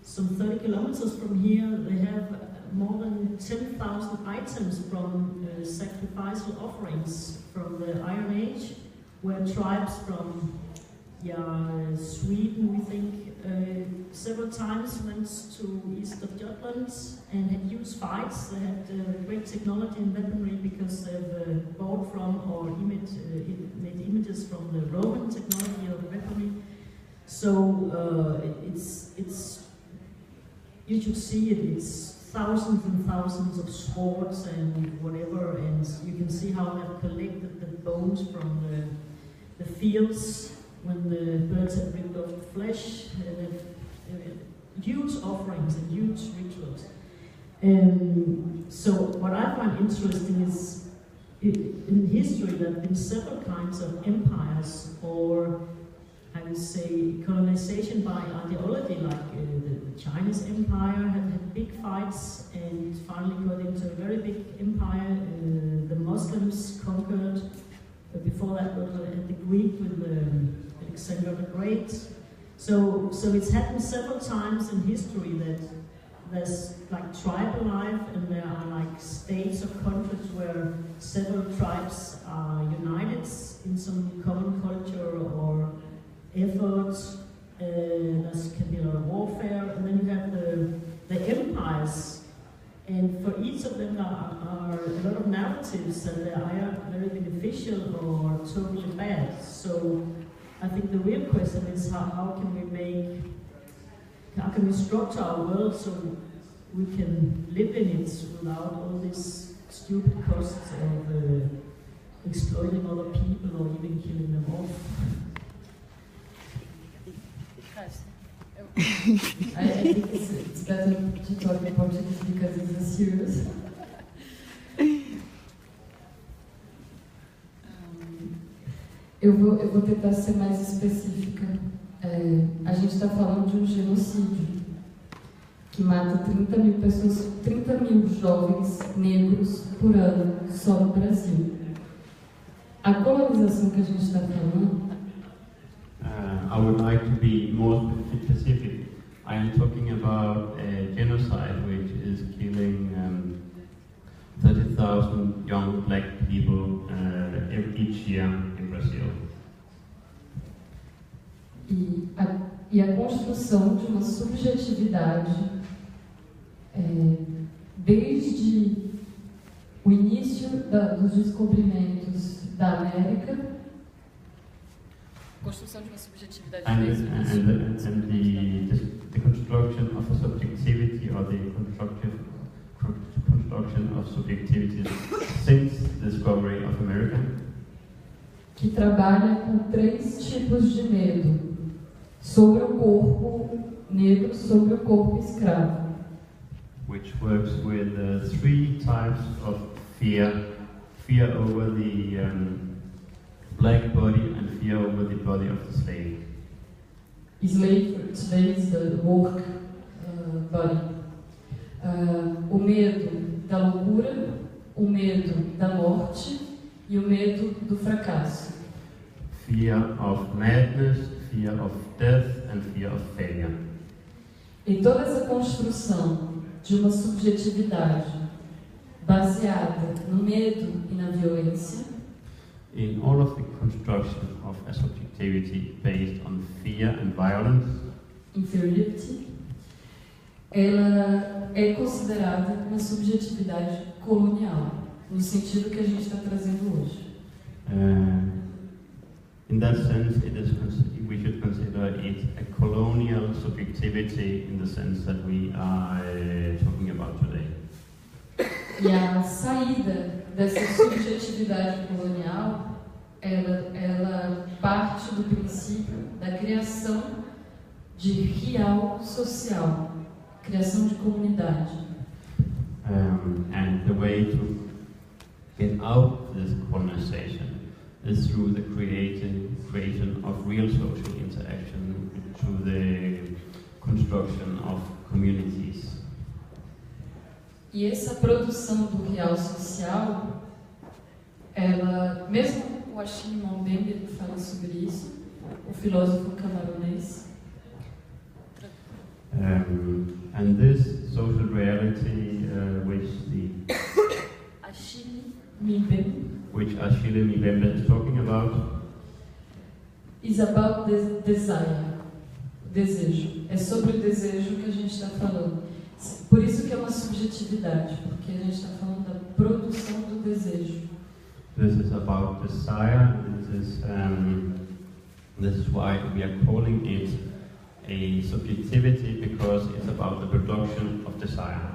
S5: some 30 kilometers from here they have more than 10,000 items from sacrificial offerings from the Iron Age, where tribes from Sweden, we think, several times went to east of Jutland and had huge fights. They had great technology and weaponry because they've bought from or made images from the Roman technology of weaponry. So it's you should see it. It's thousands and thousands of swords and whatever, and you can see how they've collected the bones from the fields when the birds have ripped off the flesh. Huge offerings and huge rituals. So what I find interesting is in history there have been several kinds of empires, or I would say colonization by ideology, like the Chinese Empire had big fights and finally got into a very big empire. The Muslims conquered. Before that, the Greek with Alexander the Great. So it's happened several times in history that there's like tribal life, and there are like states or countries where several tribes are united in some common culture or efforts. There can be a lot of warfare, and then you have the empires. And for each of them are a lot of narratives that they are very beneficial or totally bad. So I think the real question is how can we structure our world so we can live in it without all these stupid costs of exploiting other people or even killing them off.
S7: I think it's better to talk in Portuguese because it's serious. Eu vou tentar ser mais específica. A gente está falando de um genocídio. que mata 30 mil pessoas, 30 mil jovens negros por ano só no Brasil. A colonização que a gente está falando...
S2: I would like to be more specific. I am talking about a genocide which is killing 30,000 young black people each year in Brazil.
S7: E a construção de uma subjetividade desde o início dos descobrimentos da América, construção de uma subjetividade desde o início.
S2: And the construction of a subjectivity, or the construction of subjectivity since the discovery of America,
S7: que trabalha com 3 tipos de medo sobre o corpo negro, sobre o corpo escravo.
S2: which works with 3 types of fear: fear over the black body and fear over the body of the slave.
S7: Slave is the work body. O medo da loucura, o medo da morte e o medo do fracasso.
S2: Fear of madness, fear of death, and fear of failure.
S7: E toda essa construção de uma subjetividade baseada no medo e na violência,
S2: In all of the construction of a subjectivity based on fear and violence,
S7: inferiority, ela é considerada uma subjetividade colonial, no sentido que a gente está trazendo hoje.
S2: in that sense, we should consider it a colonial subjectivity in the sense that we are talking about today.
S7: E a saída dessa subjetividade colonial, ela parte do princípio da criação de real social, criação de comunidade.
S2: And the way to get out of this colonization is through the creation of real social interaction, through the construction of communities.
S7: E essa produção do real social, ela, mesmo o Achille Mbembe fala sobre isso, o filósofo camaronês.
S2: And this social reality, which
S7: Achille
S2: Mbembe is talking about,
S7: is about the desire, desejo. É sobre o desejo que a gente está falando. Por isso que é uma subjetividade, porque a gente está falando da produção do desejo.
S2: this is about desire. This is why we are calling it a subjectivity, because it's about the production of desire.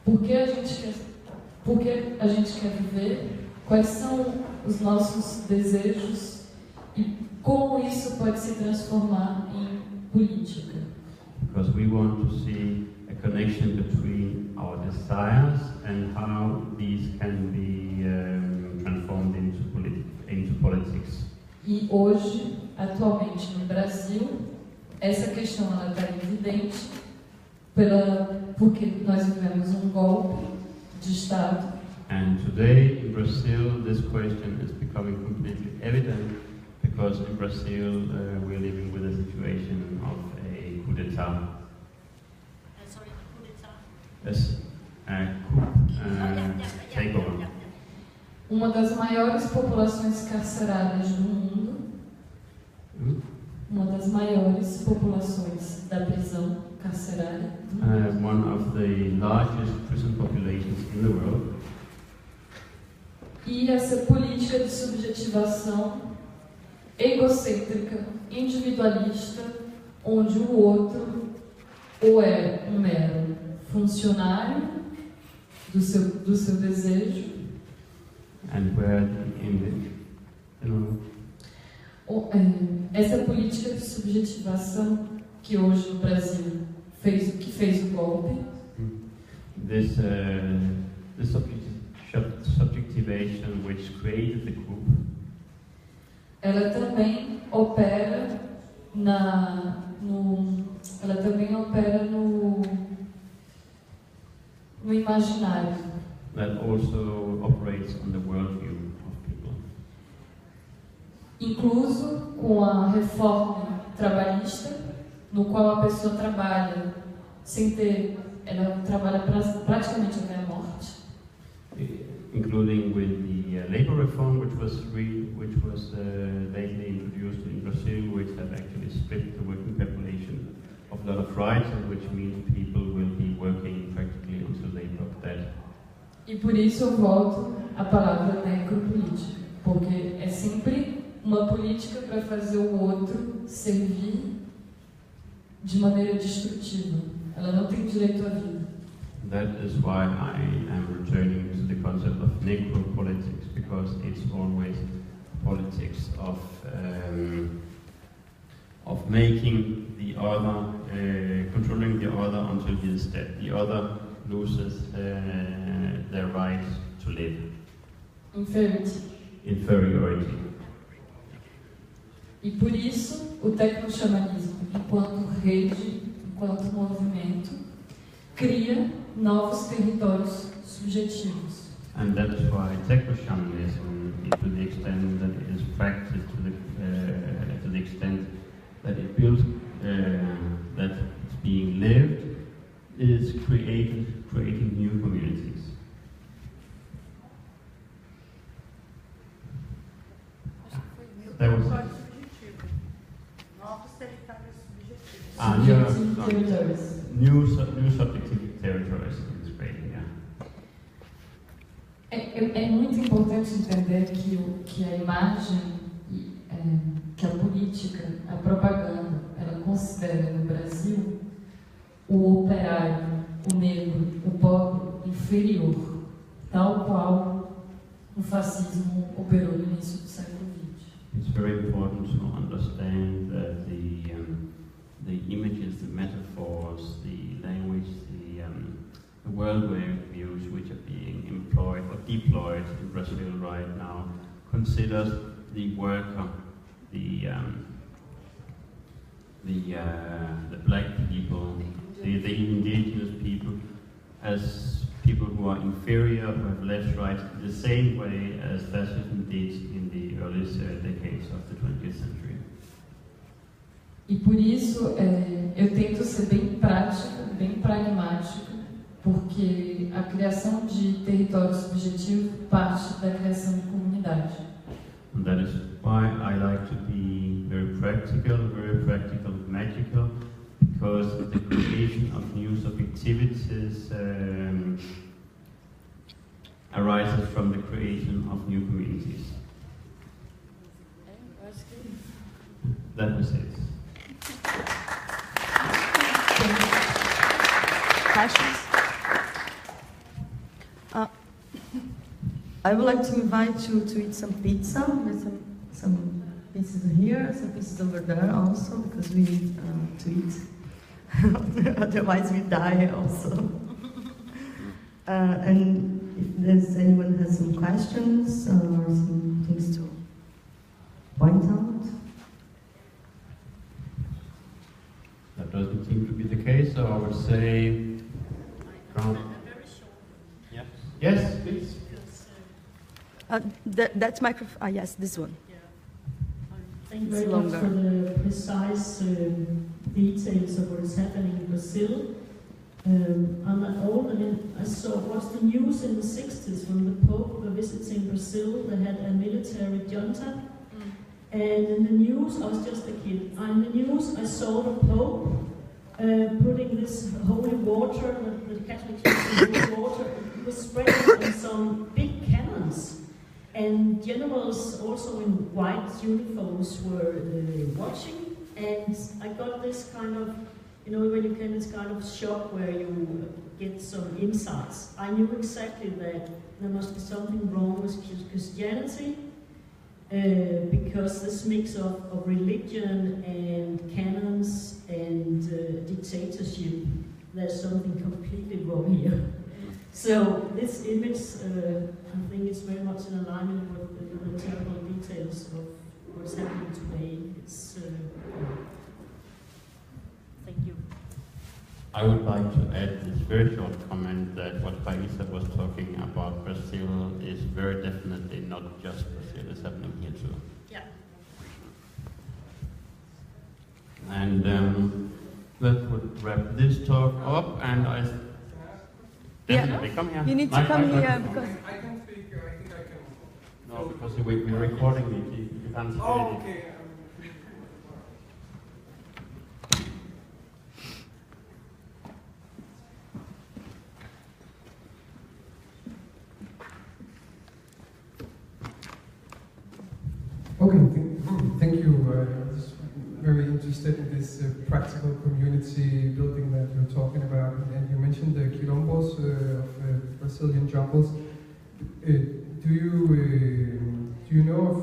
S7: Porque a gente quer viver, quais são os nossos desejos e como isso pode se transformar em política.
S2: Because we want to see a connection between our desires and how these can be transformed into politics.
S7: E hoje, atualmente no Brasil, essa questão está evidente porque nós vivemos um golpe de Estado.
S2: And today in Brazil, this question is becoming completely evident, because in Brazil we're living with a situation of a coup d'etat.
S8: Sorry, coup d'etat.
S2: Yes, a coup takeover.
S7: Uma das maiores populações carcerárias do mundo, uma das maiores populações da prisão carcerária do mundo.
S2: One of the largest prison populations in the world.
S7: E essa política de subjetivação egocêntrica, individualista, onde o outro ou é um mero funcionário do seu desejo,
S2: And where
S7: essa política de subjetivação que hoje no Brasil fez o golpe,
S2: this subjectivation which created the coup,
S7: ela também opera no imaginário.
S2: That also operates on the worldview of people.
S7: Incluso com a reforma trabalhista, no qual a pessoa trabalha sem ter, ela trabalha praticamente até a morte.
S2: Including with the labor reform, which was lately introduced in Brazil, which have actually split the working population of a lot of rights, and which means people will be working practically until they drop dead.
S7: E por isso eu volto à palavra necropolítica, porque é sempre uma política para fazer o outro servir de maneira destrutiva. Ela não tem direito à vida.
S2: That is why I am returning to the concept of necropolitics, because it's always politics of making the other, controlling the other until he is dead. The other loses their right to live. Inferiority.
S7: E por isso o technoshamanismo, enquanto rede, enquanto movimento, cria novos territórios subjetivos.
S2: And that's why technoshamanism, to the extent that it is practiced, to the extent that it builds, that it's being lived, is creating new communities. That was new subjective territories in Spain, yeah.
S7: É muito importante entender que a imagem, que a política, a propaganda, ela considera no Brasil o operário, o negro, o pobre inferior, tal qual o fascismo operou no início do século XX.
S2: It's very important to understand that the images, the metaphors, the language, the worldwide views which are being employed or deployed in Brazil right now considers the worker, the black people, the indigenous people as people who are inferior, who have less rights, the same way as fascism did in the early decades of the 20th century.
S7: E por isso eu tento ser bem prática, bem pragmática, porque a criação de território subjetivo parte da criação de comunidade.
S2: And that is why I like to be very practical, magical, because the creation of new subjectivities arises from the creation of new communities. That was it.
S1: Questions? I would like to invite you to eat some pizza. There's some pizzas here, some pizzas over there also, because we need to eat. Otherwise we die also. And if anyone has some questions or some things to point out.
S2: That doesn't seem to be the case, so I would say... Yeah. Yes, please.
S1: That's microphone. Yes, this one.
S5: Thank you very much for the precise details of what is happening in Brazil. I'm not old, and I saw what's the news in the 60s when the Pope was visiting Brazil. They had a military junta, and in the news, I was just a kid. In the news, I saw the Pope putting this holy water, the Catholic Church holy water, it was sprayed on some big cannons. And generals also in white uniforms were watching, and I got this kind of, when you get this kind of shock where you get some insights. I knew exactly that there must be something wrong with Christianity, because this mix of religion and canons and dictatorship, there's something completely wrong here. So this image, I think it's very much in alignment with the terrible details of what's happening today. It's, thank you.
S2: I would like to add this very short comment that what Paisa was talking about Brazil is very definitely not just Brazil, it's happening here too.
S8: Yeah.
S2: And that would wrap this talk up, and I definitely come here.
S4: You need to come here because...
S9: I can speak, I think I can...
S2: No, because we're recording it, you can't say
S9: Oh,
S2: it.
S9: okay. Okay, thank you. I was very interested in this practical community building that you're talking about, and you mentioned the quilombos of Brazilian jungles. Do you know of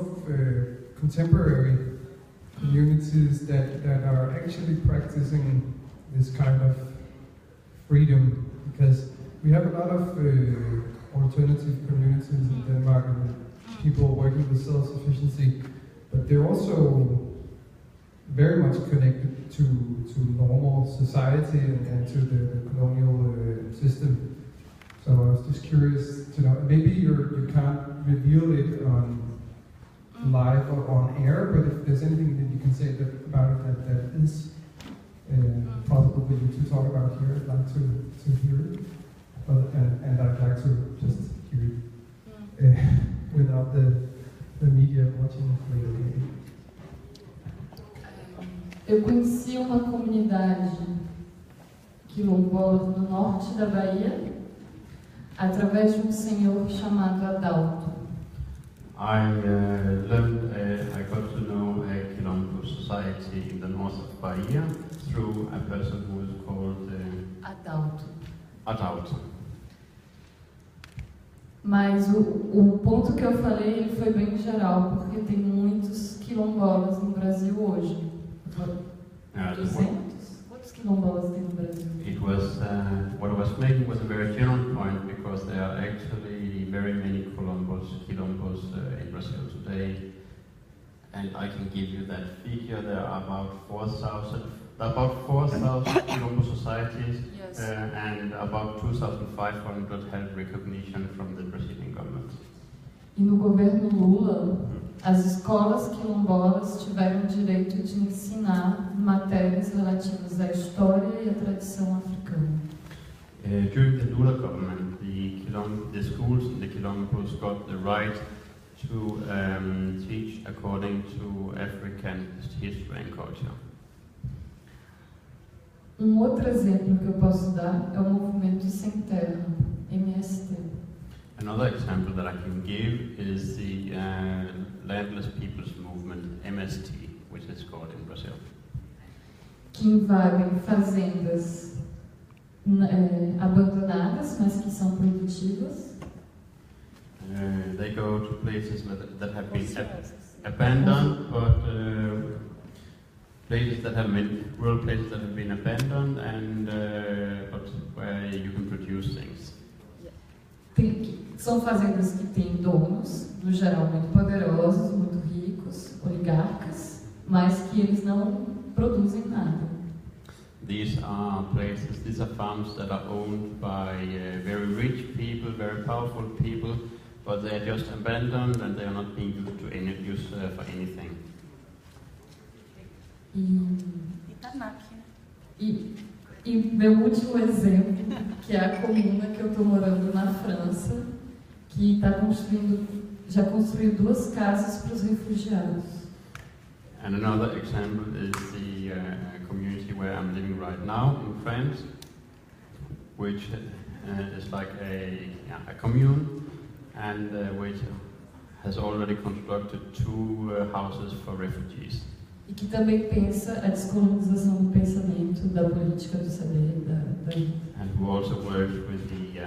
S9: contemporary communities that are actually practicing this kind of freedom? Because we have a lot of alternative communities in Denmark, and people working with self-sufficiency, but they're also very much connected to normal society and to the colonial system. So I was just curious to know, maybe you can't reveal it on live or on air, but if there's anything that you can say about it that is possible for you to talk about here, I'd like to hear it. And I'd like to just hear it without the media watching later.
S7: Eu conheci uma comunidade quilombola no norte da Bahia através de senhor chamado Adalto.
S2: I got to know a Quilombo society in the north of Bahia through a person who is called Adalto.
S7: Mas o ponto que eu falei ele foi bem geral, porque tem muitos quilombolas no Brasil hoje. 200? Quantos quilombolas tem no Brasil?
S2: It was, what I was making was a very general point, because there are actually very many quilombos in Brazil today, and I can give you that figure. There are about 4,000 quilombo societies,
S7: Yes.
S2: and about 2,500 have recognition from the Brazilian government.
S7: E no governo Lula, as escolas quilombolas tiveram direito de ensinar matérias relativas à história e à tradição africana.
S2: During the Lula government, the schools in the Quilombos got the right to teach according to African history and culture.
S7: Outro exemplo que eu posso dar é o movimento Sem Terra, MST.
S2: Another example that I can give is the Landless People's Movement, MST, which is called in Brazil.
S7: Que invadem fazendas abandonadas, mas que são produtivas.
S2: They go to places that have been abandoned, but rural places that have been abandoned, and but where you can produce things.
S7: São fazendas que têm donos, no geral muito poderosos, muito ricos, oligarcas, mas que eles não produzem nada.
S2: These are farms that are owned by very rich people, very powerful people, but they are just abandoned and they are not being used for anything.
S7: E meu último exemplo, que é a comuna que eu estou morando na França, que já construiu 2 casas para os refugiados.
S2: And another example is the community where I'm living right now in France, which is like a commune, and which has already constructed 2 houses for refugees.
S7: E que também pensa a descolonização do pensamento, da política do saber,
S2: and who also works with the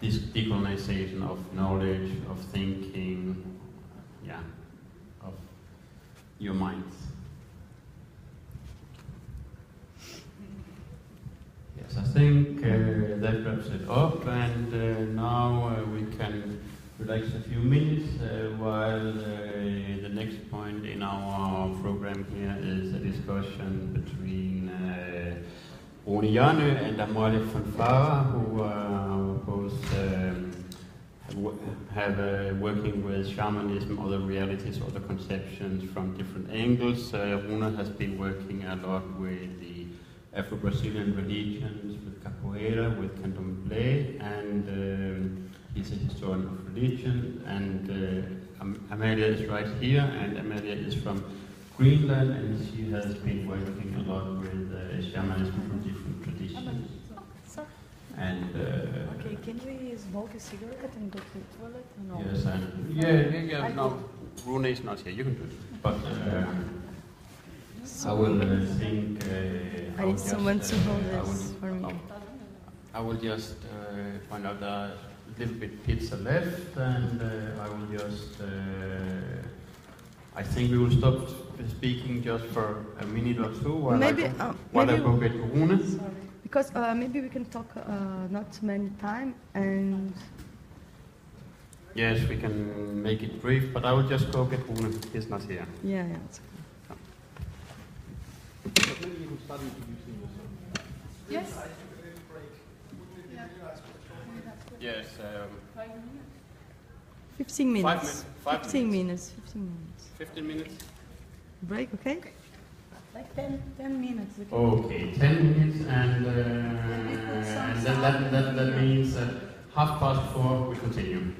S2: this decolonization of knowledge, of thinking, of your minds. Yes, I think that wraps it up, and now we can relax a few minutes while the next point in our program here is a discussion between Rune Jørne and Amalie von Farah, who are both working with shamanism, other realities, other conceptions from different angles. Rune has been working a lot with the Afro-Brazilian religions, with capoeira, with candomblé, and he's a historian of religion. And Amalia is right here, and Amalia is from Greenland, and she has been working a lot with shamanism from different traditions. And
S4: okay, can we smoke a cigarette and go to the toilet? No.
S2: Yes, and yeah. No, Rune is not here. You can do it, but I will think.
S4: I need someone to hold this for me.
S2: I will just find out a little bit pizza left, and I will just. I think we will stop speaking just for a minute or two while I go get Rune.
S4: Sorry. Because maybe we can talk not too many time and...
S2: Yes, we can make it brief, but I will just go get Rune. He's not here.
S4: Yeah, it's okay.
S2: But maybe you can start introducing yourself.
S4: Yes.
S2: Yes.
S4: 15 minutes.
S2: 15
S4: minutes.
S2: 15 minutes.
S4: Break, okay? Like 10 minutes.
S2: Okay, 10 minutes, and then that means 4:30 we continue.